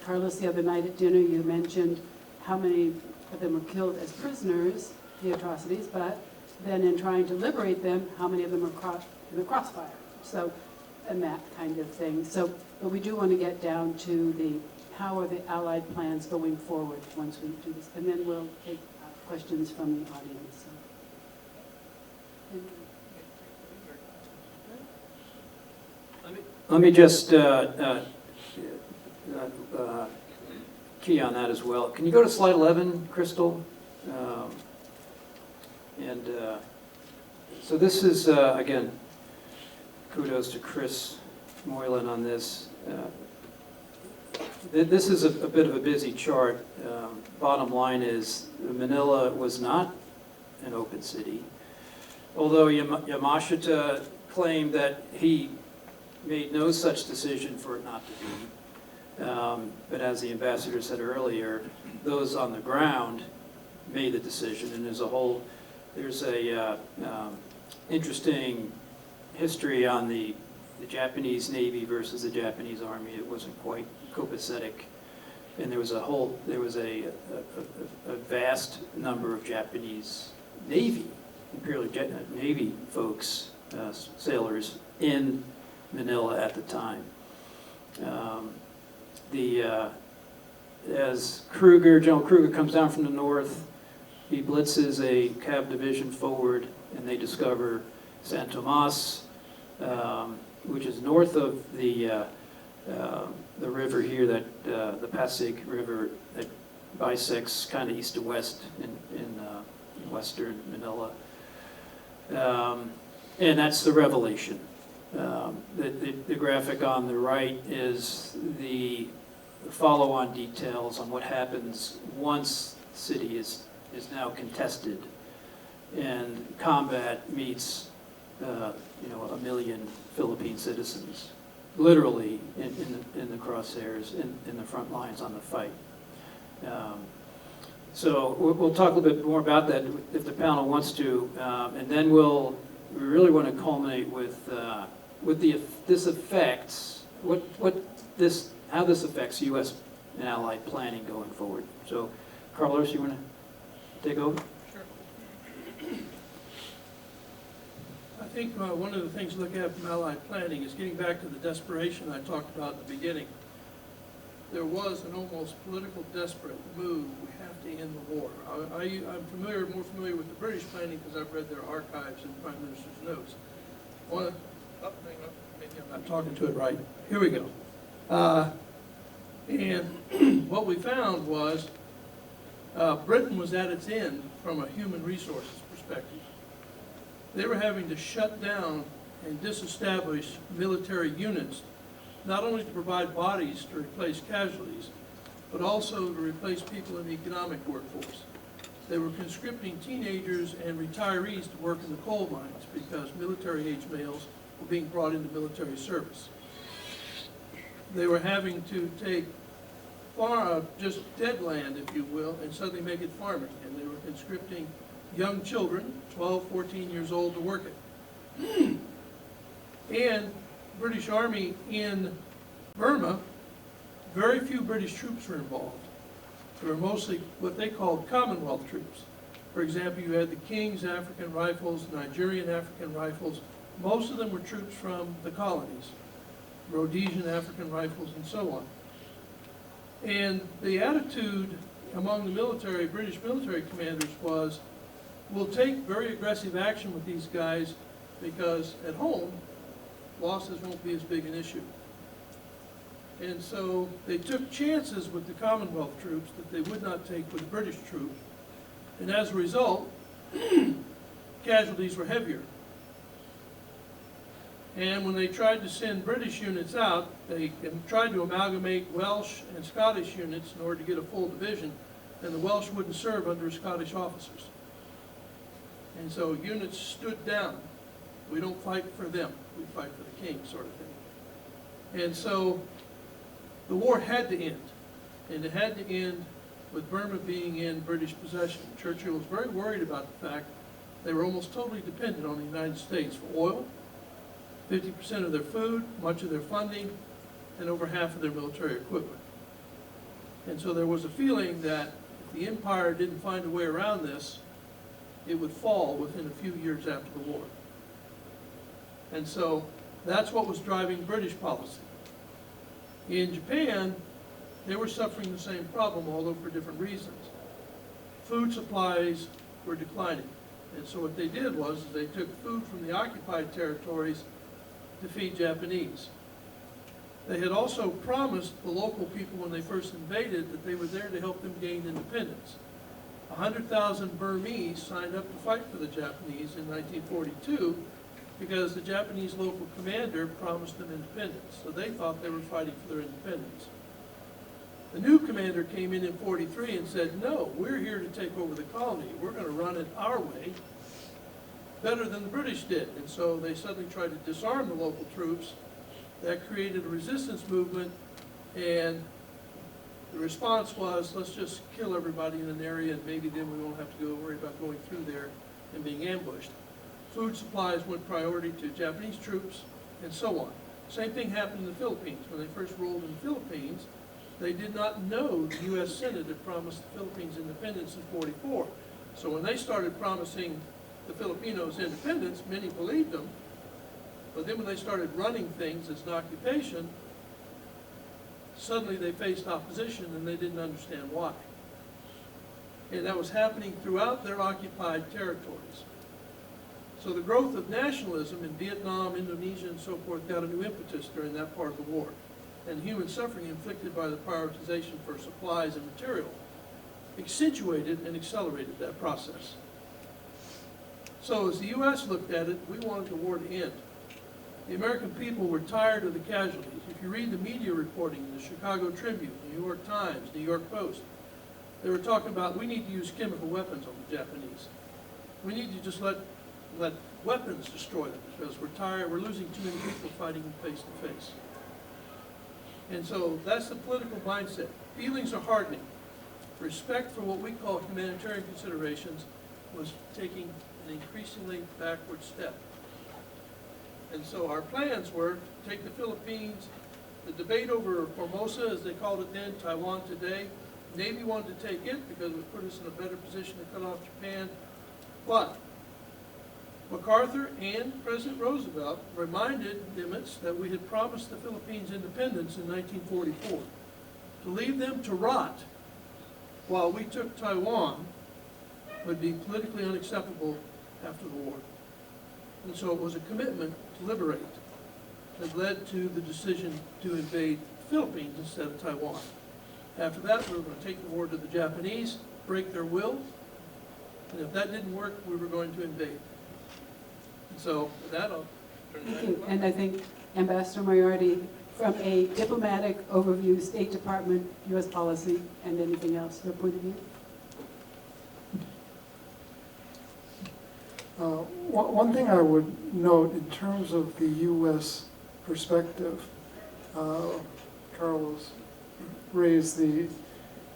Carlos, the other night at dinner, you mentioned how many of them were killed as prisoners, the atrocities, but then in trying to liberate them, how many of them were caught in the crossfire. So, and that kind of thing. So, but we do want to get down to how are the Allied plans going forward once we do this, and then we'll take questions from the audience. Let me just key on that as well. Can you go to slide 11, Crystal? So this is, again, kudos to Chris Moylan on this. This is a bit of a busy chart. Bottom line is Manila was not an open city. Although Yamashita claimed that he made no such decision for it not to be. But as the ambassador said earlier, those on the ground made the decision, and there's a interesting history on the Japanese Navy versus the Japanese Army. It wasn't quite copacetic, and there was a vast number of Japanese Navy, Imperial Navy folks, sailors in Manila at the time. As General Kruger comes down from the north, he blitzes a cav division forward, and they discover San Tomas, which is north of the river here, the Pasig River that bisects kind of east to west in western Manila. And that's the revelation. The graphic on the right is the follow-on details on what happens once the city is now contested and combat meets 1 million Philippine citizens, literally in the crosshairs, in the front lines on the fight. So we'll talk a little bit more about that if the panel wants to, and then we really want to culminate with how this affects U.S. and Allied planning going forward. So, Carlos, you want to take over? Sure. I think one of the things to look at from Allied planning is getting back to the desperation I talked about at the beginning. There was an almost political desperate move. We have to end the war. I'm more familiar with the British planning because I've read their archives and Prime Minister's notes. Maybe I'm not talking to it right. Here we go. And what we found was Britain was at its end from a human resources perspective. They were having to shut down and disestablish military units, not only to provide bodies to replace casualties, but also to replace people in the economic workforce. They were conscripting teenagers and retirees to work in the coal mines because military-age males were being brought into military service. They were having to take just dead land, if you will, and suddenly make it farming. And they were conscripting young children, 12, 14 years old, to work it. And British Army in Burma, very few British troops were involved. They were mostly what they called Commonwealth troops. For example, you had the King's African Rifles, Nigerian African Rifles. Most of them were troops from the colonies, Rhodesian African Rifles, and so on. And the attitude among the military, British military commanders was, we'll take very aggressive action with these guys because at home, losses won't be as big an issue. And so they took chances with the Commonwealth troops that they would not take with the British troops. And as a result, casualties were heavier. And when they tried to send British units out, they tried to amalgamate Welsh and Scottish units in order to get a full division, and the Welsh wouldn't serve under Scottish officers. And so units stood down. We don't fight for them, we fight for the king, sort of thing. And so the war had to end, and it had to end with Burma being in British possession. Churchill was very worried about the fact they were almost totally dependent on the United States for oil, 50% of their food, much of their funding, and over half of their military equipment. And so there was a feeling that if the empire didn't find a way around this, it would fall within a few years after the war. And so that's what was driving British policy. In Japan, they were suffering the same problem, although for different reasons. Food supplies were declining. And so what they did was they took food from the occupied territories to feed Japanese. They had also promised the local people when they first invaded that they were there to help them gain independence. 100,000 Burmese signed up to fight for the Japanese in 1942 because the Japanese local commander promised them independence. So they thought they were fighting for their independence. The new commander came in 43 and said, no, we're here to take over the colony. We're going to run it our way, better than the British did. And so they suddenly tried to disarm the local troops. That created a resistance movement, and the response was, let's just kill everybody in an area, and maybe then we won't have to go worry about going through there and being ambushed. Food supplies went priority to Japanese troops, and so on. Same thing happened in the Philippines. When they first rolled in the Philippines, they did not know the U.S. Senate had promised the Philippines independence in '44. So when they started promising the Filipinos independence, many believed them. But then when they started running things as an occupation, suddenly they faced opposition and they didn't understand why. And that was happening throughout their occupied territories. So the growth of nationalism in Vietnam, Indonesia, and so forth got a new impetus during that part of the war. And human suffering inflicted by the prioritization for supplies and material accentuated and accelerated that process. So as the U.S. looked at it, we wanted the war to end. The American people were tired of the casualties. If you read the media reporting in the Chicago Tribune, the New York Times, New York Post, they were talking about we need to use chemical weapons on the Japanese. We need to just let weapons destroy them because we're tired, we're losing too many people fighting face to face. And so that's the political mindset. Feelings are hardening. Respect for what we call humanitarian considerations was taking an increasingly backward step. And so our plans were to take the Philippines, the debate over Formosa, as they called it then, Taiwan today. Navy wanted to take it because it would put us in a better position to cut off Japan. But MacArthur and President Roosevelt reminded Nimitz that we had promised the Philippines independence in 1944. To leave them to rot while we took Taiwan would be politically unacceptable after the war. And so it was a commitment to liberate that led to the decision to invade the Philippines instead of Taiwan. After that, we were going to take the war to the Japanese, break their will, and if that didn't work, we were going to invade. And so with that, I'll turn it back to Thank you. Bob. And I think Ambassador Moriarty, from a diplomatic overview, State Department, U.S. policy, and anything else, your point of view? One thing I would note in terms of the U.S. perspective, Carlos raised the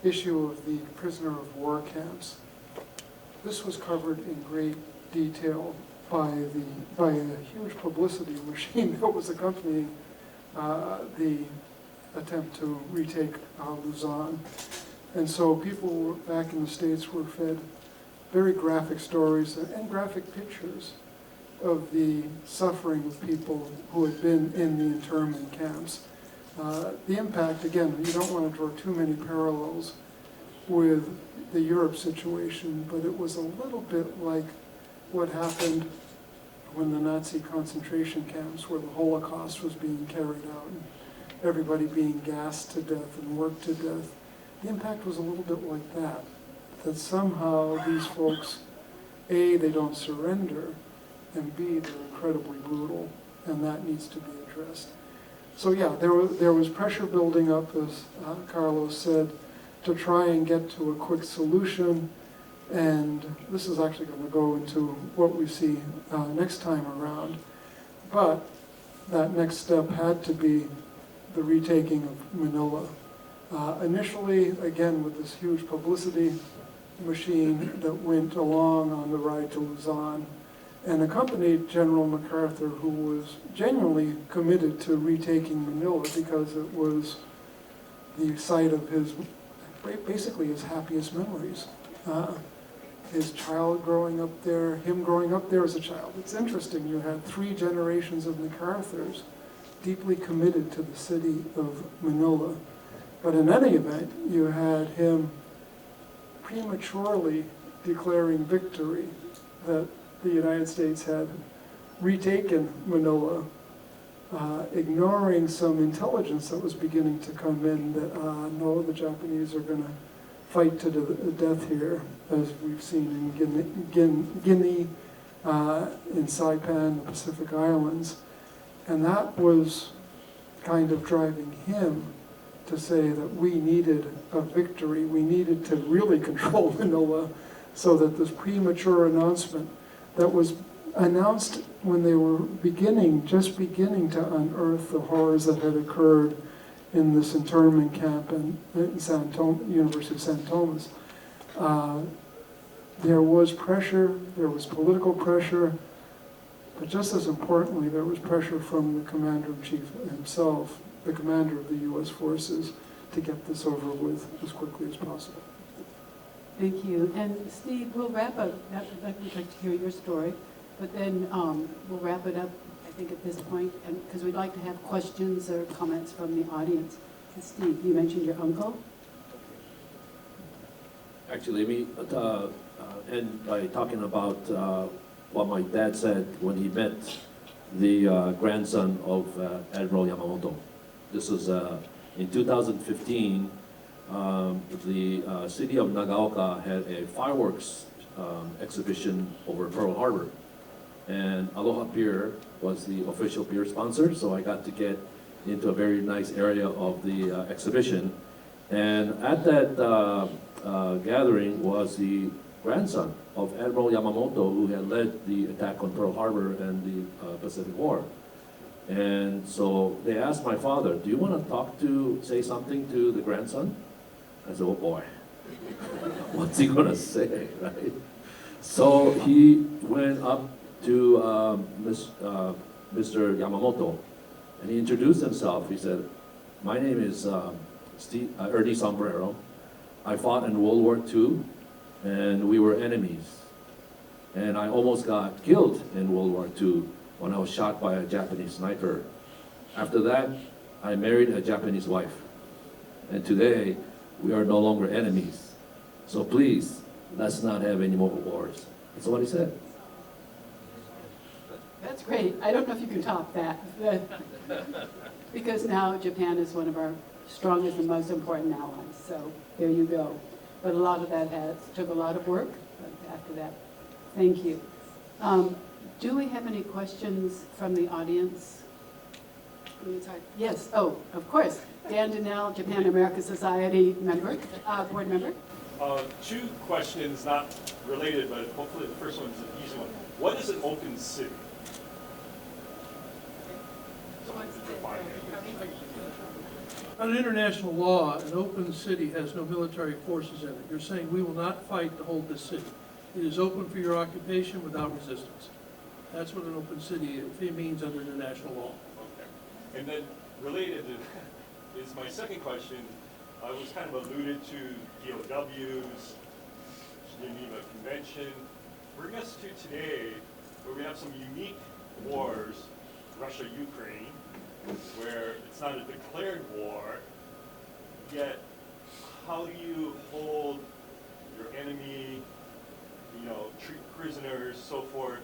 issue of the prisoner of war camps. This was covered in great detail by a huge publicity machine that was accompanying the attempt to retake Luzon. And so people back in the States were fed very graphic stories and graphic pictures of the suffering of people who had been in the internment camps. The impact, again, you don't want to draw too many parallels with the Europe situation, but it was a little bit like what happened when the Nazi concentration camps, where the Holocaust was being carried out and everybody being gassed to death and worked to death. The impact was a little bit like that somehow these folks, A, they don't surrender, and B, they're incredibly brutal, and that needs to be addressed. So yeah, there was pressure building up, as Carlos said, to try and get to a quick solution, and this is actually going to go into what we see next time around. But that next step had to be the retaking of Manila. Initially, again, with this huge publicity machine that went along on the ride to Luzon and accompanied General MacArthur, who was genuinely committed to retaking Manila because it was the site of basically his happiest memories. His child growing up there, him growing up there as a child. It's interesting, you had 3 generations of MacArthurs deeply committed to the city of Manila. But in any event, you had him prematurely declaring victory, that the United States had retaken Manila, ignoring some intelligence that was beginning to come in that, no, the Japanese are going to fight to the death here, as we've seen in Guinea, in Saipan, the Pacific Islands. And that was kind of driving him to say that we needed a victory. We needed to really control Manila so that this premature announcement that was announced when they were just beginning to unearth the horrors that had occurred in this internment camp in University of San Thomas. There was pressure, there was political pressure, but just as importantly, there was pressure from the Commander-in-Chief himself, the commander of the U.S. forces, to get this over with as quickly as possible. Thank you. And Steve, we'll wrap up. I'd like to hear your story, but then we'll wrap it up, I think, at this point, and because we'd like to have questions or comments from the audience. And Steve, you mentioned your uncle. Actually, let me end by talking about what my dad said when he met the grandson of Admiral Yamamoto. This was in 2015. The city of Nagaoka had a fireworks exhibition over Pearl Harbor. And Aloha Pier was the official pier sponsor, so I got to get into a very nice area of the exhibition. And at that gathering was the grandson of Admiral Yamamoto, who had led the attack on Pearl Harbor and the Pacific War. And so they asked my father, do you want to say something to the grandson? I said, oh boy, what's he gonna say, right? So he went up to Mr. Yamamoto, and he introduced himself. He said, my name is Ernie Sombrero. I fought in World War II, and we were enemies. And I almost got killed in World War II when I was shot by a Japanese sniper. After that, I married a Japanese wife. And today, we are no longer enemies. So please, let's not have any more wars. That's what he said. That's great. I don't know if you can top that. Because now Japan is one of our strongest and most important allies. So there you go. But a lot of that took a lot of work after that. Thank you. Do we have any questions from the audience? Yes. Oh, of course. Dan Donnell, Japan America Society member, board member. Two questions, not related, but hopefully the first one is an easy one. What is an open city? Under international law, an open city has no military forces in it. You're saying we will not fight to hold this city. It is open for your occupation without resistance. That's what an open city means under international law. Okay. And then related to is my second question. I was kind of alluded to POWs, Geneva Convention. Bring us to today, where we have some unique wars, Russia-Ukraine, where it's not a declared war, yet how do you hold your enemy, treat prisoners, so forth?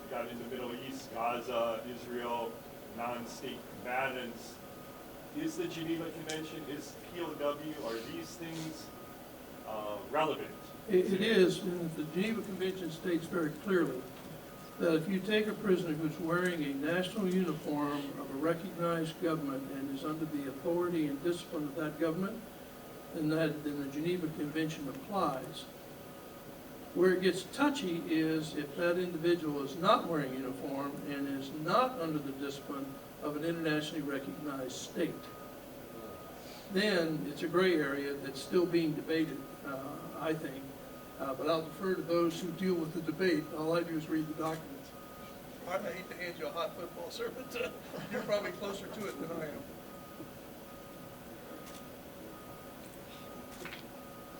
You got in the Middle East, Gaza, Israel, non-state combatants. Is the Geneva Convention, is POW, are these things relevant? It is, and the Geneva Convention states very clearly that if you take a prisoner who's wearing a national uniform of a recognized government and is under the authority and discipline of that government, then the Geneva Convention applies. Where it gets touchy is if that individual is not wearing a uniform and is not under the discipline of an internationally recognized state. Then it's a gray area that's still being debated, I think. But I'll defer to those who deal with the debate. All I do is read the documents. I hate to hand you a hot football, sir, but you're probably closer to it than I am.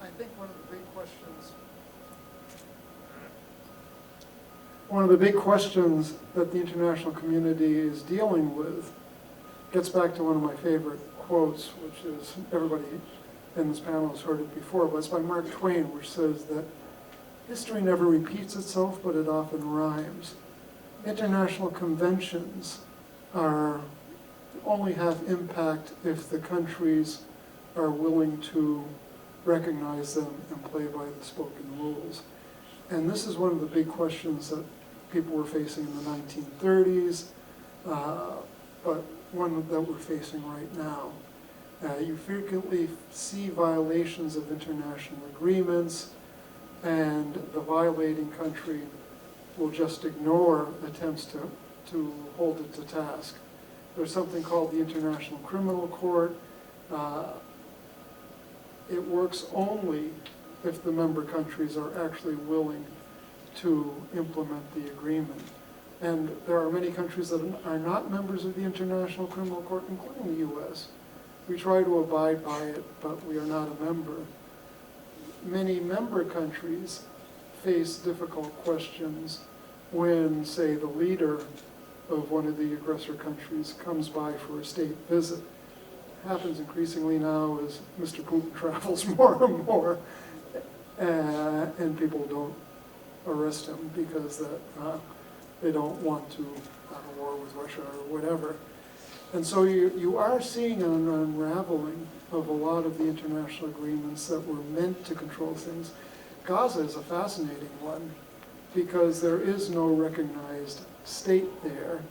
I think one of the big questions that the international community is dealing with gets back to one of my favorite quotes, which is, everybody in this panel has heard it before, but it's by Mark Twain, which says that history never repeats itself, but it often rhymes. International conventions only have impact if the countries are willing to recognize them and play by the spoken rules. And this is one of the big questions that people were facing in the 1930s, but one that we're facing right now. You frequently see violations of international agreements, and the violating country will just ignore attempts to hold it to task. There's something called the International Criminal Court. It works only if the member countries are actually willing to implement the agreement. And there are many countries that are not members of the International Criminal Court, including the U.S. We try to abide by it, but we are not a member. Many member countries face difficult questions when, say, the leader of one of the aggressor countries comes by for a state visit. It happens increasingly now as Mr. Putin travels more and more, and people don't arrest him because they don't want to have a war with Russia or whatever. And so you are seeing an unraveling of a lot of the international agreements that were meant to control things. Gaza is a fascinating one because there is no recognized state there.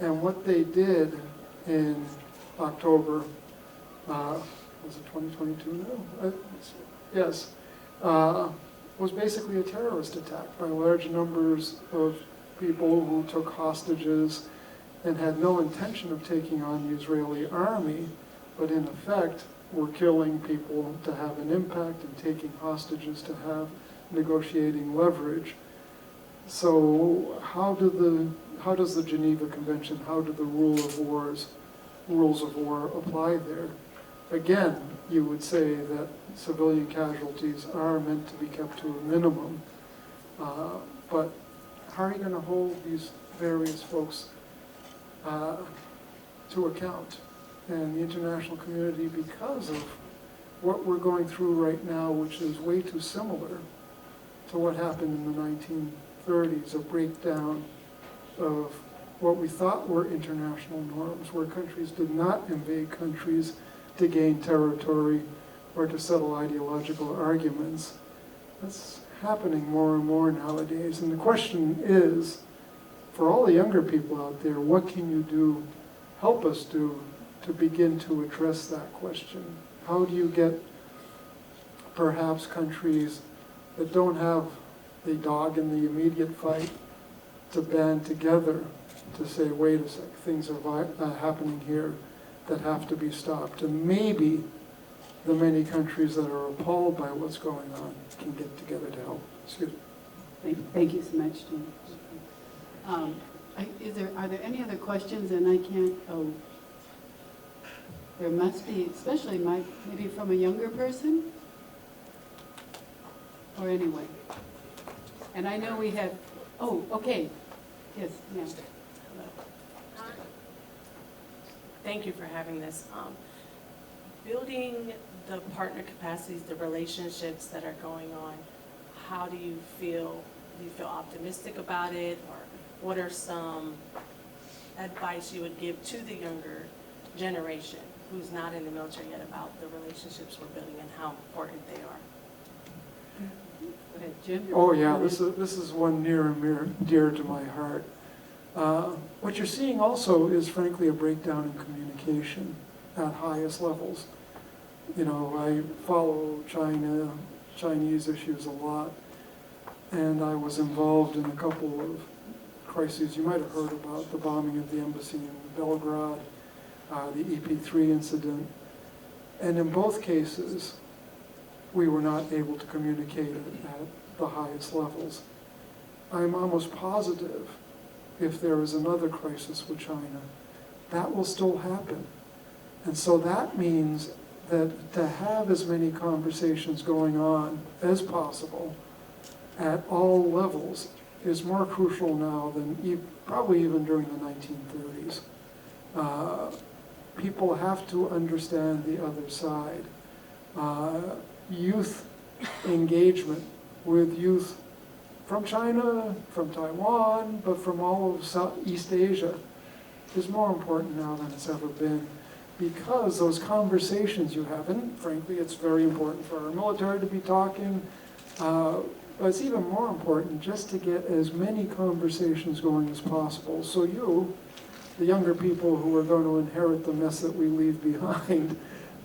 And what they did in October, was it 2022 now? Yes, was basically a terrorist attack by large numbers of people who took hostages and had no intention of taking on the Israeli army, but in effect were killing people to have an impact and taking hostages to have negotiating leverage. So how does the Geneva Convention, how do the rules of war apply there? Again, you would say that civilian casualties are meant to be kept to a minimum, but how are you going to hold these various folks to account? And the international community, because of what we're going through right now, which is way too similar to what happened in the 1930s, a breakdown of what we thought were international norms, where countries did not invade countries to gain territory or to settle ideological arguments. That's happening more and more nowadays. And the question is, for all the younger people out there, what can you do, help us do, to begin to address that question? How do you get perhaps countries that don't have the dog in the immediate fight to band together to say, wait a sec, things are happening here that have to be stopped. And maybe the many countries that are appalled by what's going on can get together to help. Excuse me. Thank you so much, Jim. Are there any other questions? And I can't, there must be, especially maybe from a younger person, or anyway. And I know we have, okay. Yes, ma'am. Thank you for having this. Building the partner capacities, the relationships that are going on, how do you feel? Do you feel optimistic about it? Or what are some advice you would give to the younger generation who's not in the military yet about the relationships we're building and how important they are? Go ahead, Jim. Oh yeah, this is one near and dear to my heart. What you're seeing also is frankly a breakdown in communication at highest levels. You know, I follow Chinese issues a lot, and I was involved in a couple of crises you might have heard about, the bombing of the embassy in Belgrade, the EP3 incident, and in both cases we were not able to communicate at the highest levels. I'm almost positive if there is another crisis with China, that will still happen. And so that means that to have as many conversations going on as possible at all levels is more crucial now than probably even during the 1930s. People have to understand the other side. Youth engagement with youth from China, from Taiwan, but from all of Southeast Asia is more important now than it's ever been, because those conversations you have, and frankly it's very important for our military to be talking, but it's even more important just to get as many conversations going as possible. So you, the younger people who are going to inherit the mess that we leave behind,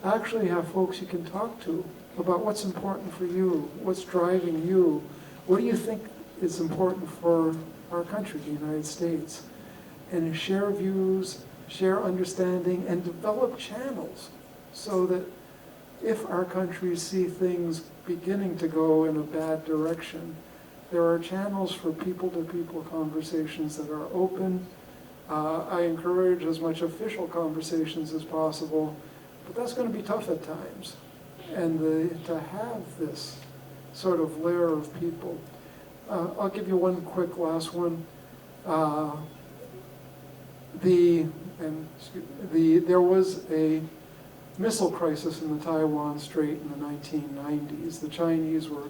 actually have folks you can talk to about what's important for you, what's driving you, what do you think is important for our country, the United States, and share views, share understanding, and develop channels so that if our countries see things beginning to go in a bad direction, there are channels for people-to-people conversations that are open. I encourage as much official conversations as possible, but that's going to be tough at times. And to have this sort of layer of people. I'll give you one quick last one. There was a missile crisis in the Taiwan Strait in the 1990s. The Chinese were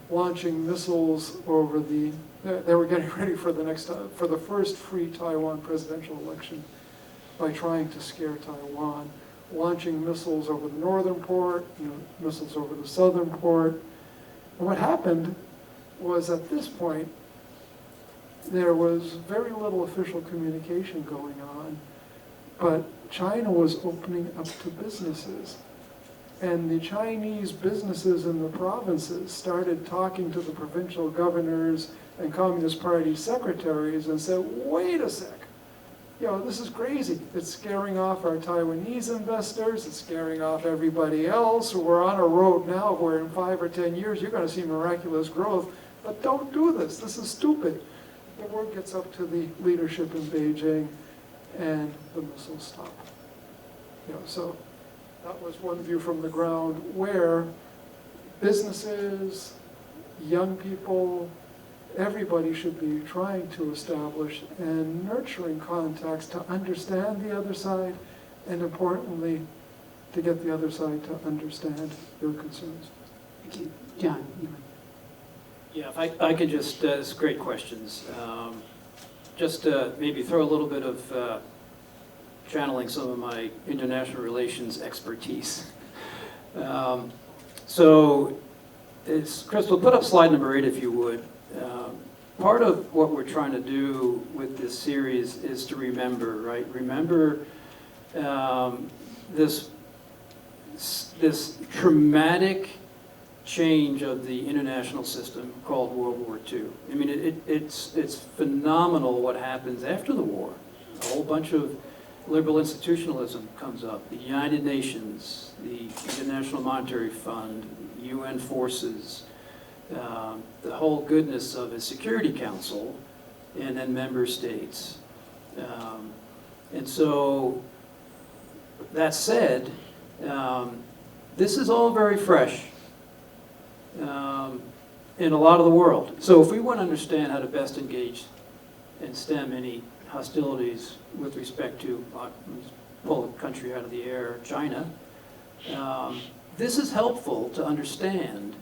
launching missiles over they were getting ready for the first free Taiwan presidential election by trying to scare Taiwan, launching missiles over the northern port, missiles over the southern port. And what happened was at this point, there was very little official communication going on, but China was opening up to businesses. And the Chinese businesses in the provinces started talking to the provincial governors and Communist Party secretaries and said, wait a sec, this is crazy. It's scaring off our Taiwanese investors, it's scaring off everybody else. We're on a road now where in 5 or 10 years you're going to see miraculous growth, but don't do this, this is stupid. The word gets up to the leadership in Beijing and the missiles stop. So that was one view from the ground where businesses, young people, everybody should be trying to establish and nurturing contacts to understand the other side, and importantly, to get the other side to understand their concerns. Thank you. John? Yeah, if I could just, it's great questions. Just maybe throw a little bit of channeling some of my international relations expertise. So, Crystal, put up slide number 8 if you would. Part of what we're trying to do with this series is to remember, right? Remember this traumatic change of the international system called World War II. I mean, it's phenomenal what happens after the war. A whole bunch of liberal institutionalism comes up. The United Nations, the International Monetary Fund, UN forces, the whole goodness of a Security Council, and then member states. And so, that said, this is all very fresh in a lot of the world. So if we want to understand how to best engage and stem any hostilities with respect to, pull a country out of the air, China, this is helpful to understand,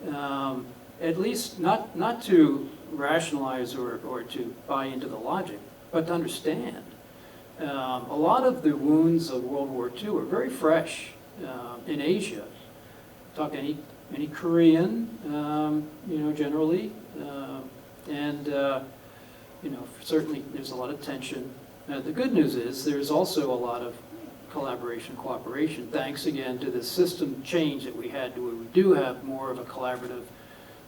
at least not to rationalize or to buy into the logic, but to understand. A lot of the wounds of World War II are very fresh in Asia. Talk to any Korean, generally, and certainly there's a lot of tension. The good news is there's also a lot of collaboration, cooperation, thanks again to the system change that we had to where we do have more of a collaborative,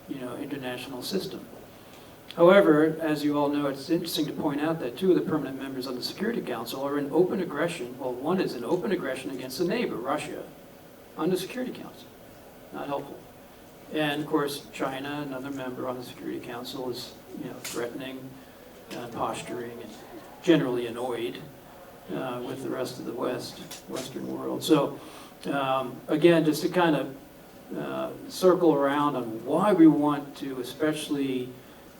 international system. However, as you all know, it's interesting to point out that 2 of the permanent members on the Security Council are in open aggression. Well, one is in open aggression against a neighbor, Russia, on the Security Council. Not helpful. And of course, China, another member on the Security Council, is threatening, posturing, and generally annoyed with the rest of the Western world. So again, just to kind of circle around on why we want to especially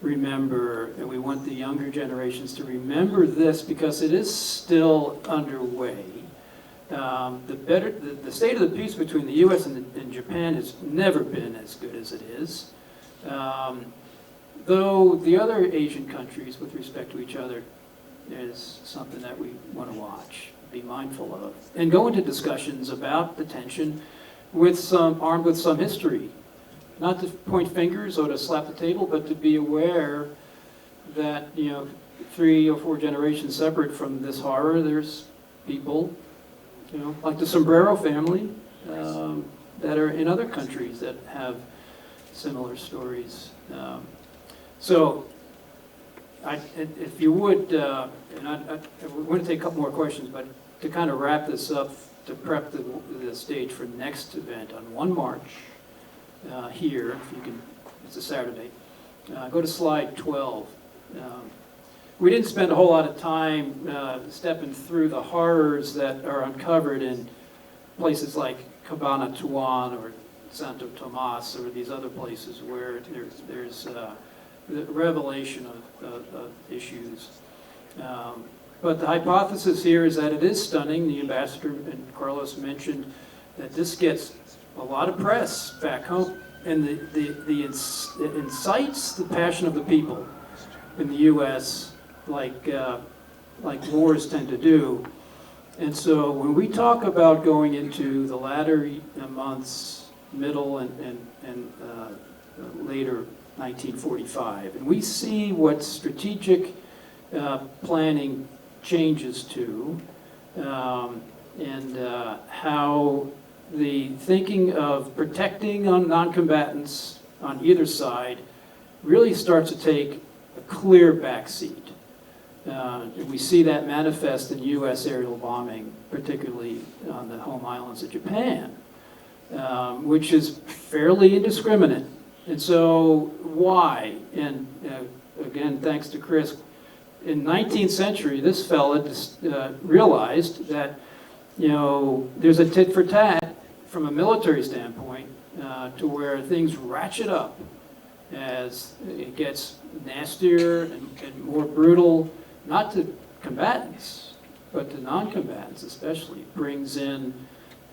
remember, and we want the younger generations to remember this because it is still underway. The state of the peace between the U.S. and Japan has never been as good as it is. Though the other Asian countries, with respect to each other, is something that we want to watch, be mindful of, and go into discussions about the tension armed with some history. Not to point fingers or to slap the table, but to be aware that 3 or 4 generations separate from this horror, there's people, like the Sombrero family, that are in other countries that have similar stories. So, if you would, we're going to take a couple more questions, but to kind of wrap this up, to prep the stage for next event on 1 March here, if you can, it's a Saturday. Go to slide 12. We didn't spend a whole lot of time stepping through the horrors that are uncovered in places like Cabanatuan or Santo Tomas or these other places where there's the revelation of issues. But the hypothesis here is that it is stunning. The ambassador and Carlos mentioned that this gets a lot of press back home, and it incites the passion of the people in the U.S. like wars tend to do. And so when we talk about going into the latter months, middle and later 1945, and we see what strategic planning changes to, and how the thinking of protecting on non-combatants on either side really starts to take a clear backseat. We see that manifest in U.S. aerial bombing, particularly on the home islands of Japan, which is fairly indiscriminate. And so why? And again, thanks to Chris, in 19th century, this fella realized that, there's a tit for tat from a military standpoint to where things ratchet up as it gets nastier and more brutal, not to combatants, but to non-combatants especially. Brings in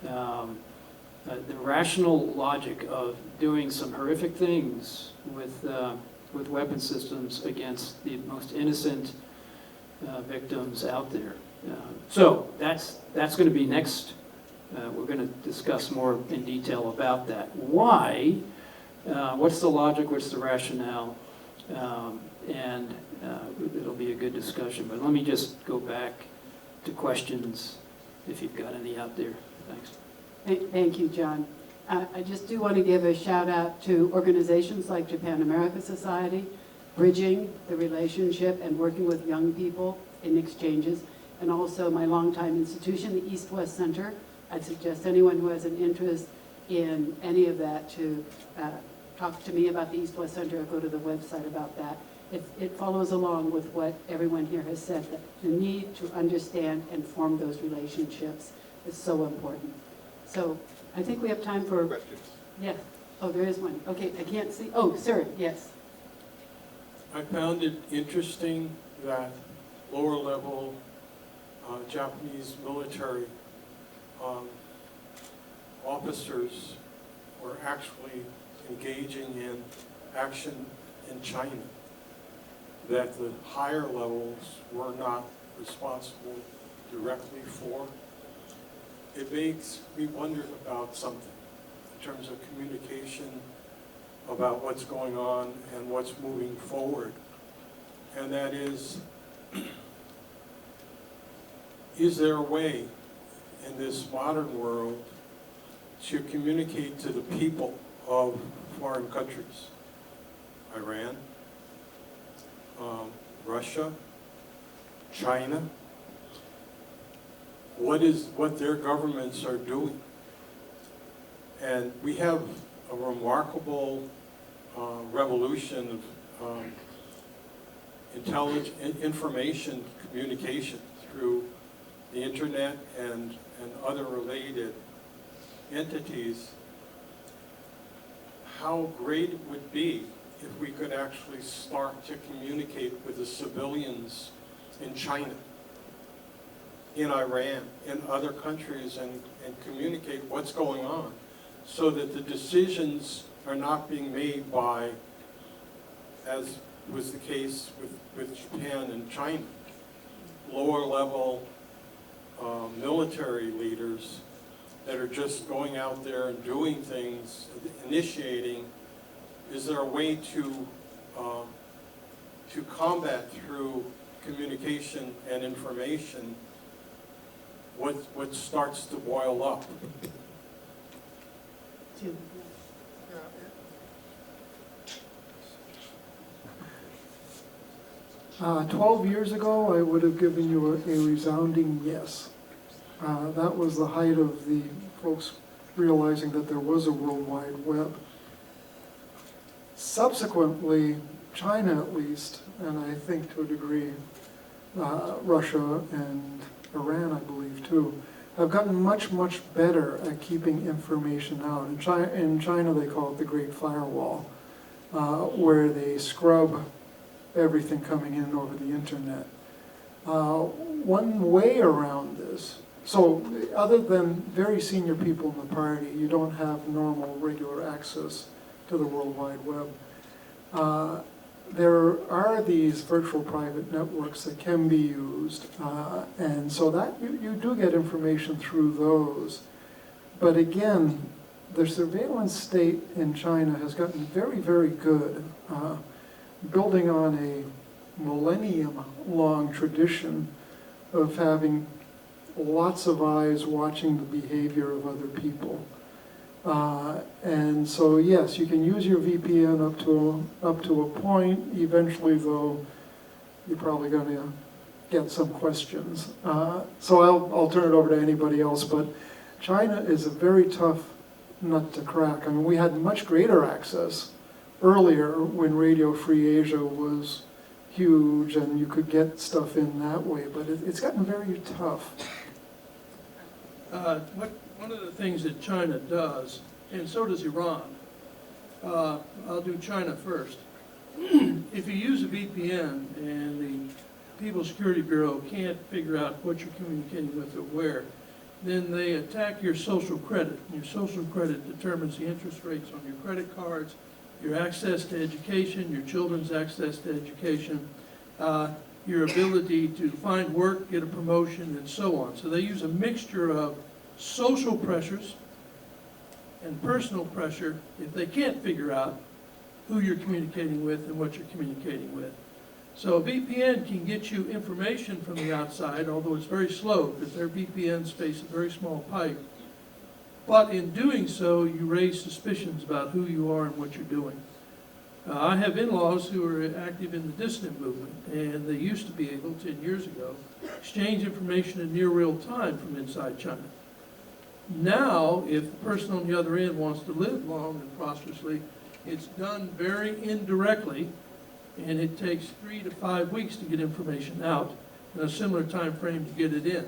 the rational logic of doing some horrific things with weapon systems against the most innocent victims out there. So that's going to be next. We're going to discuss more in detail about that. Why? What's the logic? What's the rationale? And it'll be a good discussion. But let me just go back to questions if you've got any out there. Thanks. Thank you, John. I just do want to give a shout out to organizations like Japan-America Society, bridging the relationship and working with young people in exchanges, and also my longtime institution, the East-West Center. I'd suggest anyone who has an interest in any of that to talk to me about the East-West Center or go to the website about that. It follows along with what everyone here has said, that the need to understand and form those relationships is so important. So I think we have time for questions. Yes. Oh, there is one. Okay, I can't see. Oh, sir, yes. I found it interesting that lower level Japanese military officers were actually engaging in action in China, that the higher levels were not responsible directly for. It makes me wonder about something in terms of communication about what's going on and what's moving forward. And that is there a way in this modern world to communicate to the people of foreign countries? Iran, Russia, China, what their governments are doing. And we have a remarkable revolution of information communication through the internet and other related entities. How great it would be if we could actually start to communicate with the civilians in China, in Iran, in other countries, and communicate what's going on, so that the decisions are not being made by, as was the case with Japan and China, lower level military leaders that are just going out there and doing things, initiating. Is there a way to combat through communication and information what starts to boil up? 12 years ago, I would have given you a resounding yes. That was the height of the folks realizing that there was a World Wide Web. Subsequently, China at least, and I think to a degree Russia and Iran, I believe too, have gotten much, much better at keeping information out. In China they call it the Great Firewall, where they scrub everything coming in over the internet. One way around this, so other than very senior people in the party, you don't have normal, regular access to the World Wide Web. There are these virtual private networks that can be used, and so that you do get information through those. But again, the surveillance state in China has gotten very, very good, building on a millennium-long tradition of having lots of eyes watching the behavior of other people. And so yes, you can use your VPN up to a point. Eventually, though, you're probably going to get some questions. So I'll turn it over to anybody else, but China is a very tough nut to crack. I mean, we had much greater access earlier when Radio Free Asia was huge and you could get stuff in that way, but it's gotten very tough. One of the things that China does, and so does Iran, I'll do China first. If you use a VPN and the People's Security Bureau can't figure out what you're communicating with or where, then they attack your social credit. Your social credit determines the interest rates on your credit cards, your access to education, your children's access to education, your ability to find work, get a promotion, and so on. So they use a mixture of social pressures and personal pressure if they can't figure out who you're communicating with and what you're communicating with. So a VPN can get you information from the outside, although it's very slow because their VPNs face a very small pipe. But in doing so, you raise suspicions about who you are and what you're doing. I have in-laws who are active in the dissident movement, and they used to be able, 10 years ago, exchange information in near real time from inside China. Now, if the person on the other end wants to live long and prosperously, it's done very indirectly, and it takes 3 to 5 weeks to get information out, and a similar time frame to get it in.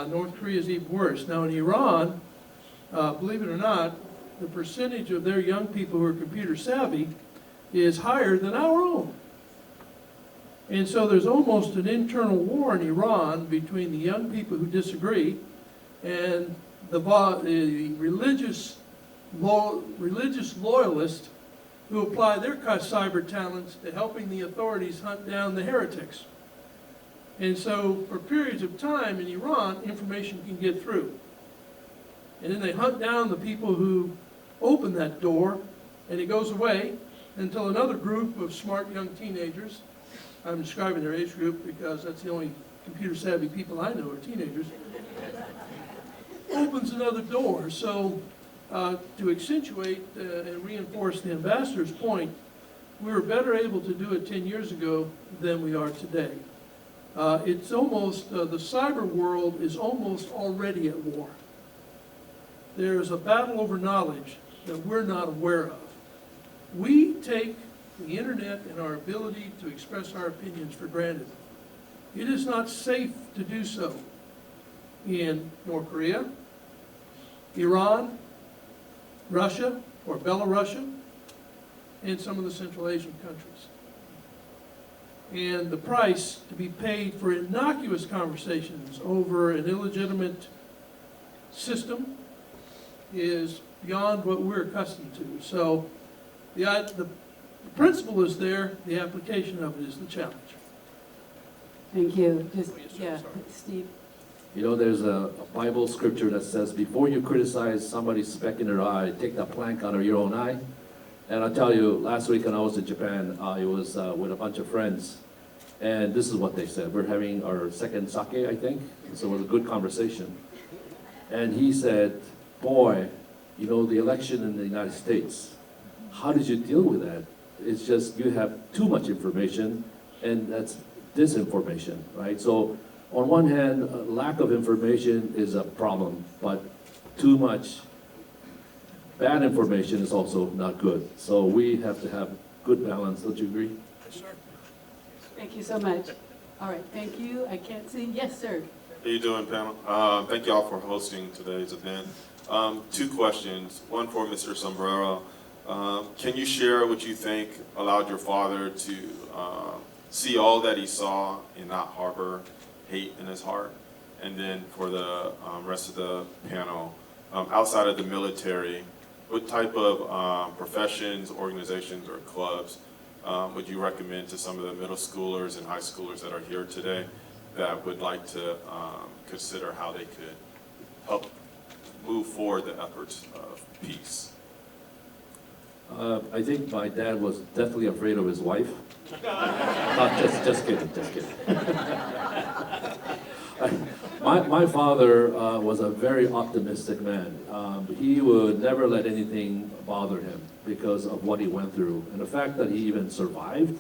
North Korea is even worse. Now in Iran, believe it or not, the percentage of their young people who are computer savvy is higher than our own. And so there's almost an internal war in Iran between the young people who disagree and the religious loyalists who apply their cyber talents to helping the authorities hunt down the heretics. And so for periods of time in Iran, information can get through. And then they hunt down the people who open that door, and it goes away until another group of smart young teenagers, I'm describing their age group because that's the only computer savvy people I know are teenagers, opens another door. So to accentuate and reinforce the ambassador's point, we were better able to do it 10 years ago than we are today. It's almost, the cyber world is almost already at war. There's a battle over knowledge that we're not aware of. We take the internet and our ability to express our opinions for granted. It is not safe to do so in North Korea, Iran, Russia, or Belarusia, and some of the Central Asian countries. And the price to be paid for innocuous conversations over an illegitimate system is beyond what we're accustomed to. So the principle is there, the application of it is the challenge. Thank you. Oh, yes, sir, Yeah, sorry. Steve. You know, there's a Bible scripture that says, before you criticize somebody's speck in their eye, take the plank out of your own eye. And I'll tell you, last week when I was in Japan, I was with a bunch of friends, and this is what they said. We're having our second sake, I think, so it was a good conversation. And he said, boy, you know, the election in the United States, how did you deal with that? It's just you have too much information, and that's disinformation, right? So on one hand, lack of information is a problem, but too much bad information is also not good. So we have to have good balance, don't you agree? Thank you so much. All right, thank you. I can't see. Yes, sir. How you doing, panel? Thank y'all for hosting today's event. Two questions. One for Mr. Sombrero. Can you share what you think allowed your father to see all that he saw and not harbor hate in his heart? And then for the rest of the panel, outside of the military, what type of professions, organizations, or clubs would you recommend to some of the middle schoolers and high schoolers that are here today that would like to consider how they could help move forward the efforts of peace? I think my dad was definitely afraid of his wife. Just kidding. My father was a very optimistic man. He would never let anything bother him because of what he went through. And the fact that he even survived,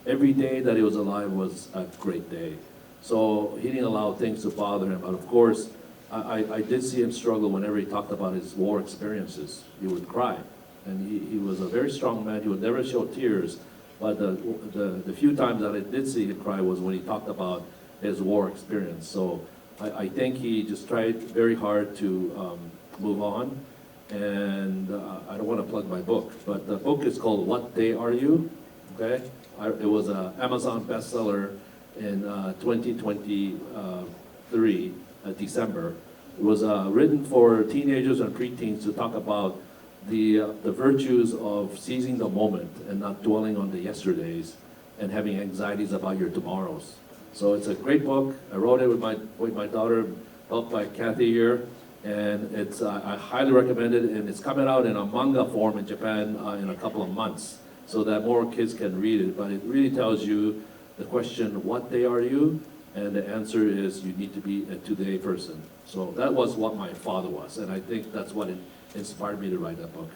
every day that he was alive was a great day. So he didn't allow things to bother him. But of course, I did see him struggle whenever he talked about his war experiences. He would cry. And he was a very strong man. He would never show tears. But the few times that I did see him cry was when he talked about his war experience. So I think he just tried very hard to move on. And I don't want to plug my book, but the book is called What Day Are You? Okay? It was an Amazon bestseller in 2023, December. It was written for teenagers and preteens to talk about the virtues of seizing the moment and not dwelling on the yesterdays and having anxieties about your tomorrows. So it's a great book. I wrote it with my daughter, helped by Kathy here, and it's I highly recommend it. And it's coming out in a manga form in Japan in a couple of months, so that more kids can read it. But it really tells you the question, what day are you? And the answer is you need to be a today person. So that was what my father was, and I think that's what inspired me to write that book.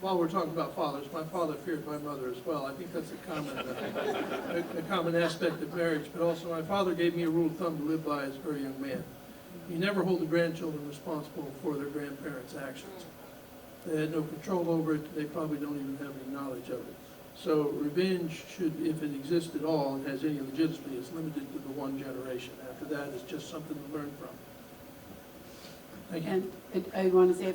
While we're talking about fathers, my father feared my mother as well. I think that's a common aspect of marriage. But also, my father gave me a rule of thumb to live by as a very young man. You never hold the grandchildren responsible for their grandparents' actions. They had no control over it. They probably don't even have any knowledge of it. So revenge should, if it exists at all and has any legitimacy, is limited to the one generation. After that, it's just something to learn from. Thank you. And I want to say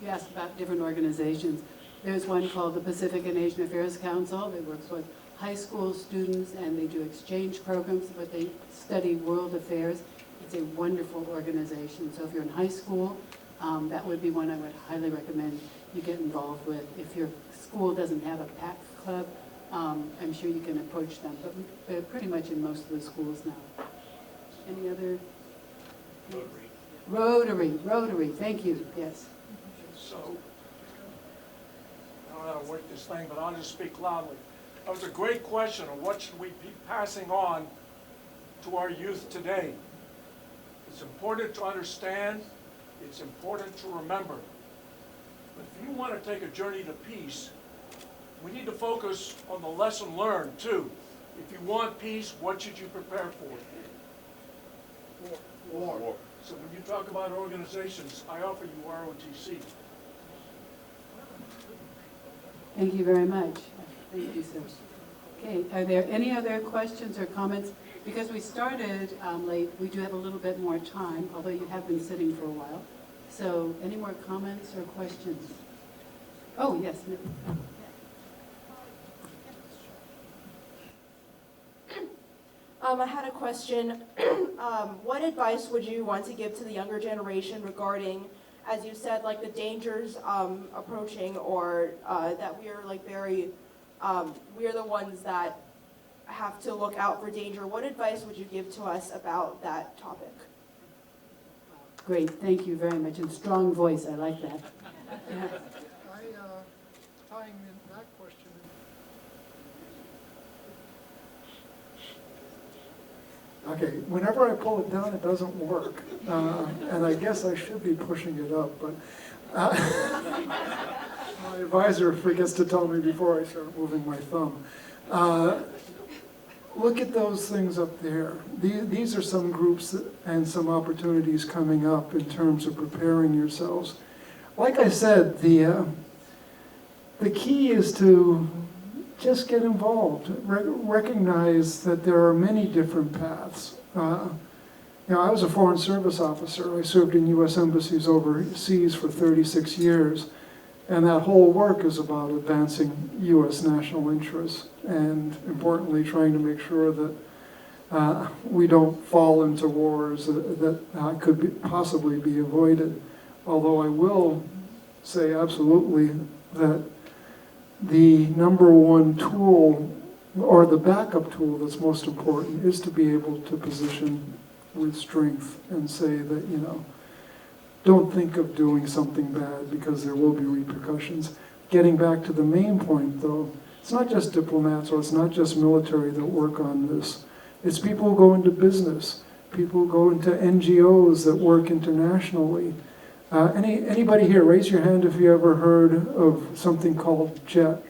you asked about different organizations. There's one called the Pacific and Asian Affairs Council. They work with high school students and they do exchange programs, but they study world affairs. It's a wonderful organization. So if you're in high school, that would be one I would highly recommend you get involved with. If your school doesn't have a PAC club, I'm sure you can approach them, but they're pretty much in most of the schools now. Any other? Rotary, thank you, yes. So, I don't know how to work this thing, but I'll just speak loudly. That was a great question of what should we be passing on to our youth today. It's important to understand, it's important to remember. But if you want to take a journey to peace, we need to focus on the lesson learned too. If you want peace, what should you prepare for? War. So when you talk about organizations, I offer you ROTC. Thank you very much. Thank you, sir. Okay, are there any other questions or comments? Because we started late, we do have a little bit more time, although you have been sitting for a while. So any more comments or questions? Oh, yes. I had a question. What advice would you want to give to the younger generation regarding, as you said, like the dangers approaching, or that we are like very, we are the ones that have to look out for danger? What advice would you give to us about that topic? Great, thank you very much. And strong voice, I like that. Yeah. Tying in that question. Okay, whenever I pull it down, it doesn't work. And I guess I should be pushing it up, but My advisor forgets to tell me before I start moving my thumb. Look at those things up there. These are some groups and some opportunities coming up in terms of preparing yourselves. Like I said, the key is to just get involved. Recognize that there are many different paths. I was a Foreign Service officer. I served in U.S. embassies overseas for 36 years. And that whole work is about advancing U.S. national interests and, importantly, trying to make sure that we don't fall into wars that could possibly be avoided. Although I will say absolutely that the number one tool, or the backup tool that's most important, is to be able to position with strength and say that, don't think of doing something bad because there will be repercussions. Getting back to the main point, though, it's not just diplomats or it's not just military that work on this. It's people who go into business, people who go into NGOs that work internationally. Anybody here, raise your hand if you ever heard of something called JET,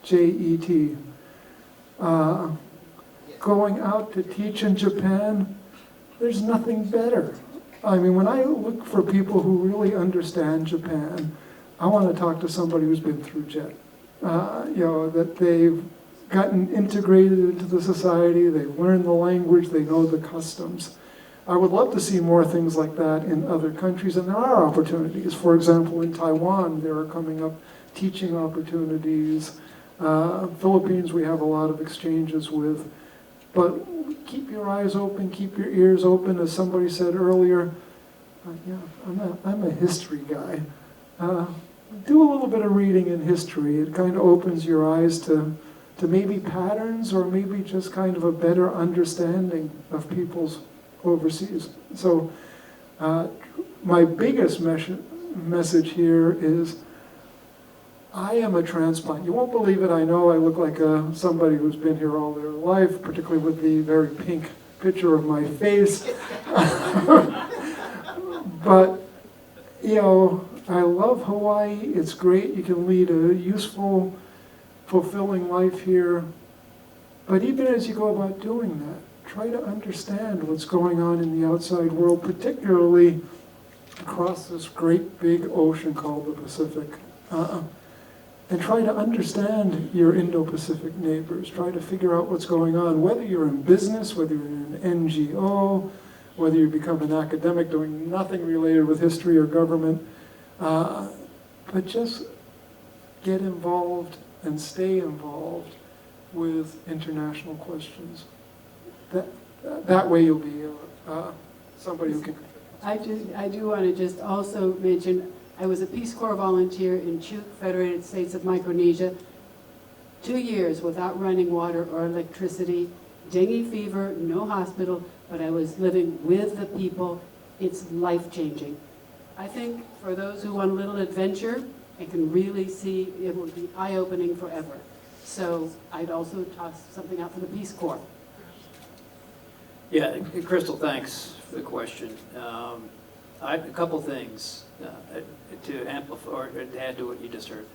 J-E-T. Going out to teach in Japan, there's nothing better. I mean, when I look for people who really understand Japan, I want to talk to somebody who's been through JET. That they've gotten integrated into the society, they've learned the language, they know the customs. I would love to see more things like that in other countries, and there are opportunities. For example, in Taiwan, there are coming up teaching opportunities. Philippines, we have a lot of exchanges with. But keep your eyes open, keep your ears open. As somebody said earlier, I'm a history guy. Do a little bit of reading in history. It kind of opens your eyes to maybe patterns or maybe just kind of a better understanding of people's overseas. So my biggest message here is I am a transplant. You won't believe it. I know I look like somebody who's been here all their life, particularly with the very pink picture of my face. But, I love Hawaii. It's great. You can lead a useful, fulfilling life here. But even as you go about doing that, try to understand what's going on in the outside world, particularly across this great big ocean called the Pacific. And try to understand your Indo-Pacific neighbors. Try to figure out what's going on, whether you're in business, whether you're in an NGO, whether you become an academic doing nothing related with history or government. But just get involved and stay involved with international questions. That way you'll be somebody who can. I do want to just also mention, I was a Peace Corps volunteer in Chuuk, Federated States of Micronesia, 2 years without running water or electricity, dengue fever, no hospital, but I was living with the people. It's life-changing. I think for those who want a little adventure and can really see, it will be eye-opening forever. So I'd also toss something out for the Peace Corps. Yeah, Crystal, thanks for the question. I have a couple things to amplify or to add to what you just heard.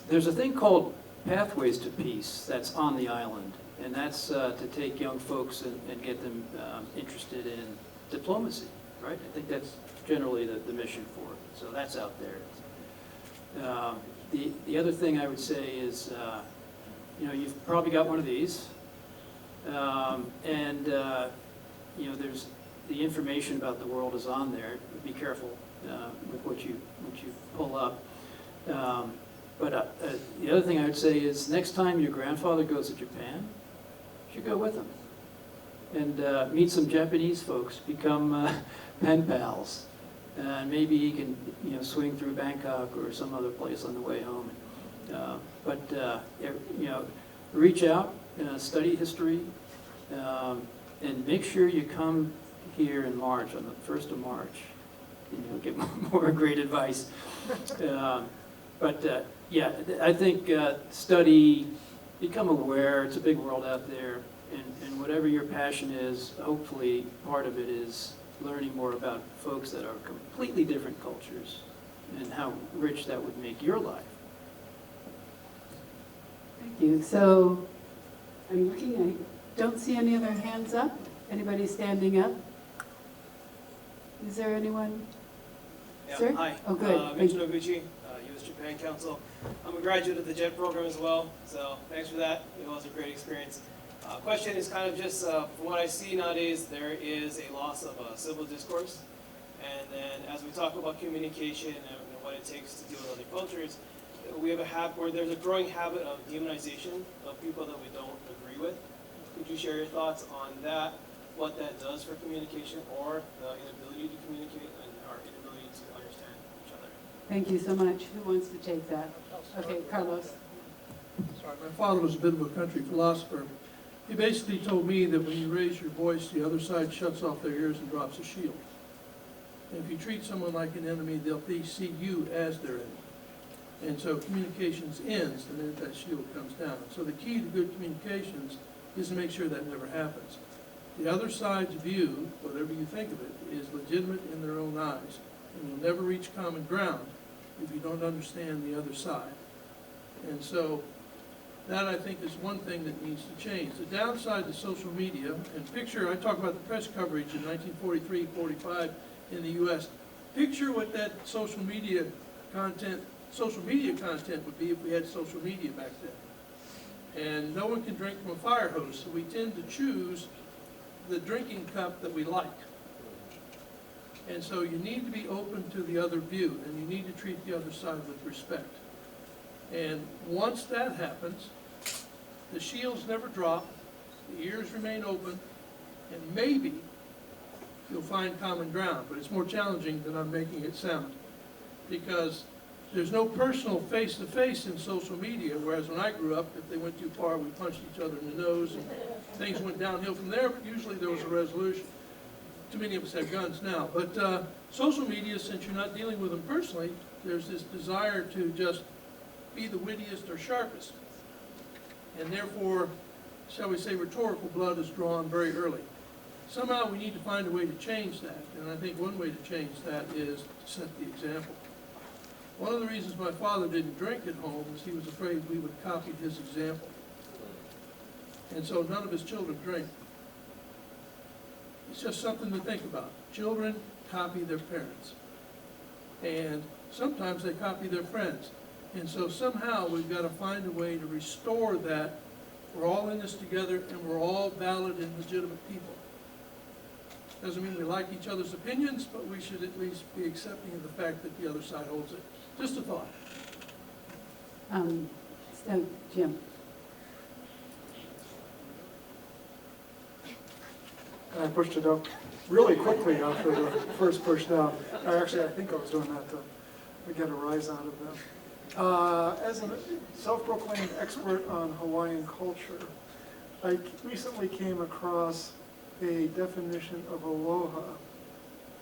There's a thing called Pathways to Peace that's on the island, and that's to take young folks and get them interested in diplomacy, right? I think that's generally the mission for it. So that's out there. The other thing I would say is, you've probably got one of these, there's the information about the world is on there. Be careful with what you pull up. But the other thing I would say is, next time your grandfather goes to Japan, you should go with him and meet some Japanese folks, become pen pals, and maybe he can swing through Bangkok or some other place on the way home. Reach out, study history, and make sure you come here in March, on the 1st of March, and you'll get more great advice. I think study, become aware. It's a big world out there, and whatever your passion is, hopefully part of it is learning more about folks that are completely different cultures and how rich that would make your life. Thank you. So I'm looking, I don't see any other hands up. Anybody standing up? Is there anyone? Yeah, Sir? hi. Oh, good. Thank Mitch Noguchi, U.S. Japan Council. I'm a graduate of the JET program as well, so thanks for that. It was a great experience. Question is kind of just, from what I see nowadays, there is a loss of civil discourse. And then as we talk about communication and what it takes to deal with other cultures, we have a habit where there's a growing habit of demonization of people that we don't agree with. Could you share your thoughts on that, what that does for communication or the inability to communicate and our inability to understand each other? Thank you so much. Who wants to take that? Okay, Carlos. Sorry, my father was a bit of a country philosopher. He basically told me that when you raise your voice, the other side shuts off their ears and drops a shield. And if you treat someone like an enemy, they'll see you as their enemy. And so communications ends the minute that shield comes down. So the key to good communications is to make sure that never happens. The other side's view, whatever you think of it, is legitimate in their own eyes. And you'll never reach common ground if you don't understand the other side. And so that, I think, is one thing that needs to change. The downside to social media, and picture, I talk about the press coverage in 1943-45 in the U.S. Picture what that social media content would be if we had social media back then. And no one can drink from a fire hose, so we tend to choose the drinking cup that we like. And so you need to be open to the other view, and you need to treat the other side with respect. And once that happens, the shields never drop, the ears remain open, and maybe you'll find common ground. But it's more challenging than I'm making it sound, because there's no personal face-to-face in social media, whereas when I grew up, if they went too far, we punched each other in the nose, and things went downhill from there, but usually there was a resolution. Too many of us have guns now. But social media, since you're not dealing with them personally, there's this desire to just be the wittiest or sharpest. And therefore, shall we say, rhetorical blood is drawn very early. Somehow we need to find a way to change that, and I think one way to change that is to set the example. One of the reasons my father didn't drink at home is he was afraid we would copy his example. And so none of his children drink. It's just something to think about. Children copy their parents. And sometimes they copy their friends. And so somehow we've got to find a way to restore that. We're all in this together, and we're all valid and legitimate people. Doesn't mean we like each other's opinions, but we should at least be accepting of the fact that the other side holds it. Just a thought. So, Jim. I pushed it up really quickly after the first push down. Actually, I think I was doing that to get a rise out of them. As a self-proclaimed expert on Hawaiian culture, I recently came across a definition of aloha,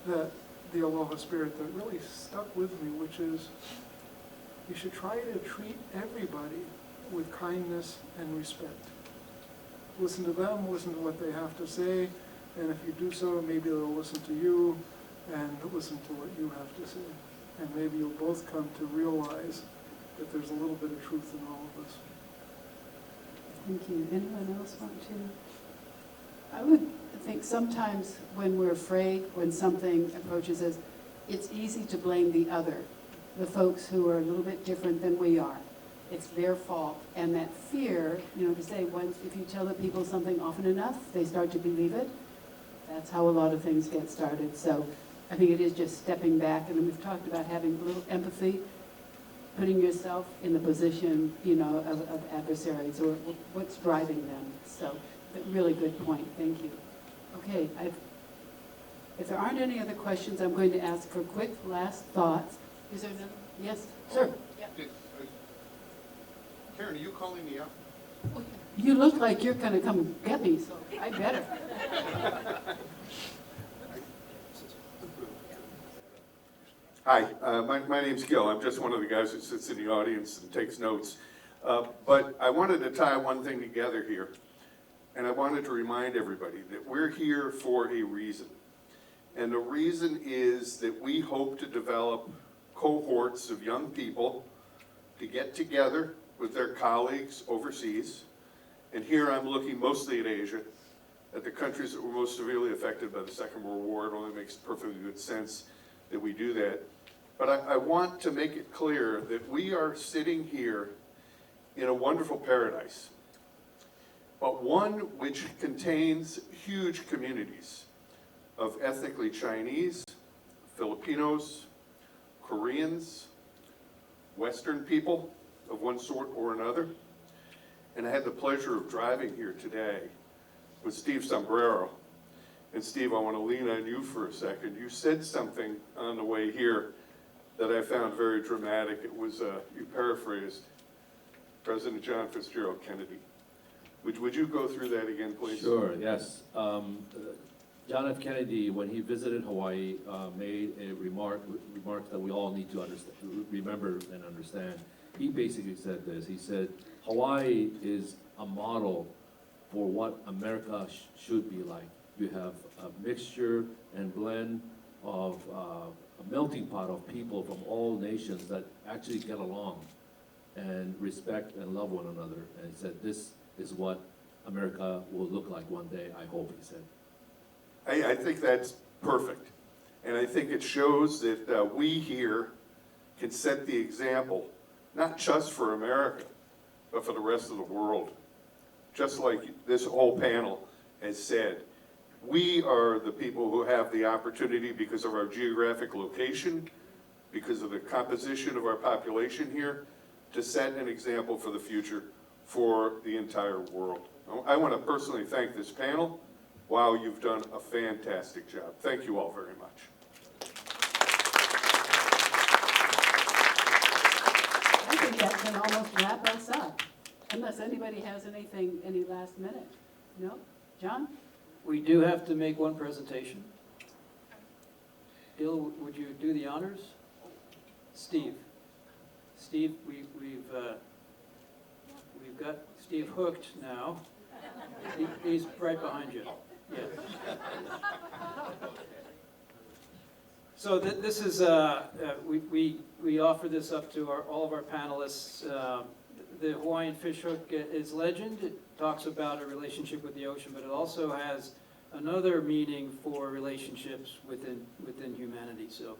that the aloha spirit that really stuck with me, which is you should try to treat everybody with kindness and respect. Listen to them, listen to what they have to say, and if you do so, maybe they'll listen to you and listen to what you have to say. And maybe you'll both come to realize that there's a little bit of truth in all of us. Thank you. Anyone else want to? I would think sometimes when we're afraid, when something approaches us, it's easy to blame the other, the folks who are a little bit different than we are. It's their fault. And that fear, to say once, if you tell the people something often enough, they start to believe it. That's how a lot of things get started. So I think it is just stepping back, and we've talked about having a little empathy, putting yourself in the position, of adversaries or what's driving them. So, but really good point. Thank you. Okay, if there aren't any other questions, I'm going to ask for quick last thoughts. Is there another? Yes, sir. Yeah. Karen, are you calling me up? You look like you're going to come get me, so I better. Hi, my name's Gil. I'm just one of the guys that sits in the audience and takes notes. But I wanted to tie one thing together here. And I wanted to remind everybody that we're here for a reason. And the reason is that we hope to develop cohorts of young people to get together with their colleagues overseas. And here I'm looking mostly at Asia, at the countries that were most severely affected by the Second World War. It only makes perfectly good sense that we do that. But I want to make it clear that we are sitting here in a wonderful paradise, but one which contains huge communities of ethnically Chinese, Filipinos, Koreans, Western people of one sort or another. And I had the pleasure of driving here today with Steve Sombrero. And Steve, I want to lean on you for a second. You said something on the way here that I found very dramatic. It was, you paraphrased President John Fitzgerald Kennedy. Would you go through that again, please? Sure, yes. John F. Kennedy, when he visited Hawaii, made a remark that we all need to understand, remember and understand. He basically said this. He said, Hawaii is a model for what America should be like. You have a mixture and blend of a melting pot of people from all nations that actually get along and respect and love one another. And he said, this is what America will look like one day, I hope, he said. I think that's perfect. And I think it shows that we here can set the example, not just for America, but for the rest of the world. Just like this whole panel has said, we are the people who have the opportunity, because of our geographic location, because of the composition of our population here, to set an example for the future for the entire world. I want to personally thank this panel. Wow, you've done a fantastic job. Thank you all very much. I think that can almost wrap us up, unless anybody has anything, any last minute. No? John? We do have to make one presentation. Bill, would you do the honors? Steve. Steve, we've got Steve hooked now. He's right behind you. Yeah. So this is, we offer this up to all of our panelists. The Hawaiian fishhook is legend. It talks about a relationship with the ocean, but it also has another meaning for relationships within humanity. So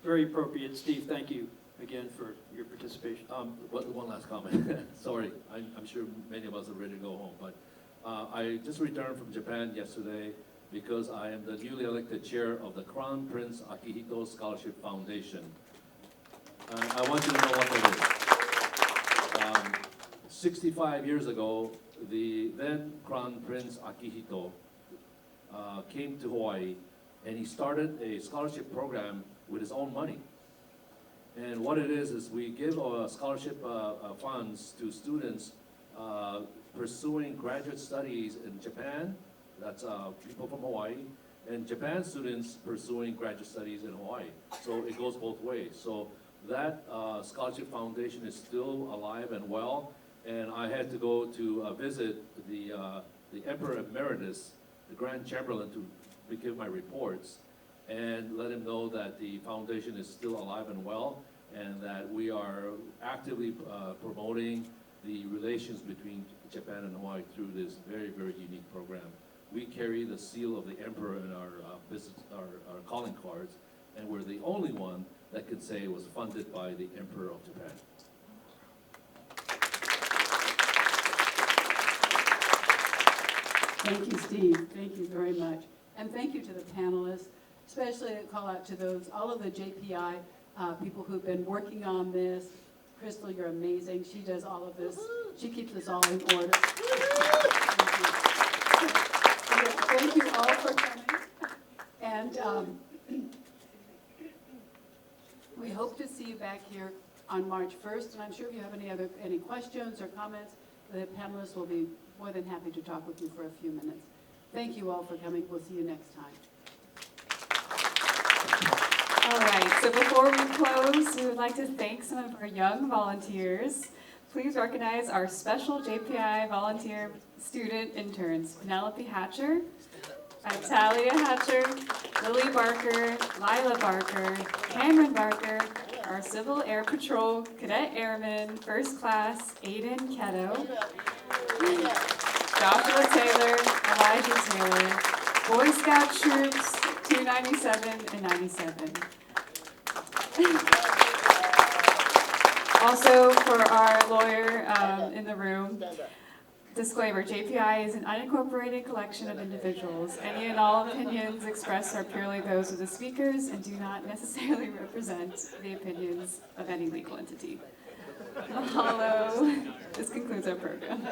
very appropriate. Steve, thank you again for your participation. One last comment. Sorry, I'm sure many of us are ready to go home, but I just returned from Japan yesterday because I am the newly elected chair of the Crown Prince Akihito Scholarship Foundation. I want you to know what that is. 65 years ago, the then Crown Prince Akihito came to Hawaii, and he started a scholarship program with his own money. And what it is we give scholarship funds to students pursuing graduate studies in Japan, that's people from Hawaii, and Japan students pursuing graduate studies in Hawaii. So it goes both ways. So that scholarship foundation is still alive and well, and I had to go to visit the Emperor Emeritus, the Grand Chamberlain, to give my reports and let him know that the foundation is still alive and well, and that we are actively promoting the relations between Japan and Hawaii through this very, very unique program. We carry the seal of the Emperor in our calling cards, and we're the only one that could say it was funded by the Emperor of Japan. Thank you, Steve. Thank you very much. And thank you to the panelists, especially a call out to all of the JPI people who've been working on this. Crystal, you're amazing. She does all of this. She keeps us all in order. Thank you all for coming. And we hope to see you back here on March 1st. And I'm sure if you have any questions or comments, the panelists will be more than happy to talk with you for a few minutes. Thank you all for coming. We'll see you next time. All right, so before we close, we would like to thank some of our young volunteers. Please recognize our special JPI volunteer student interns, Penelope Hatcher, Talia Hatcher, Lily Barker, Lila Barker, Cameron Barker, our Civil Air Patrol Cadet Airman, First Class Aiden Ketto, Joshua Taylor, Elijah Taylor, Boy Scout Troops 297 and 97. Also, for our lawyer in the room, disclaimer, JPI is an unincorporated collection of individuals. Any and all opinions expressed are purely those of the speakers and do not necessarily represent the opinions of any legal entity. Mahalo. This concludes our program.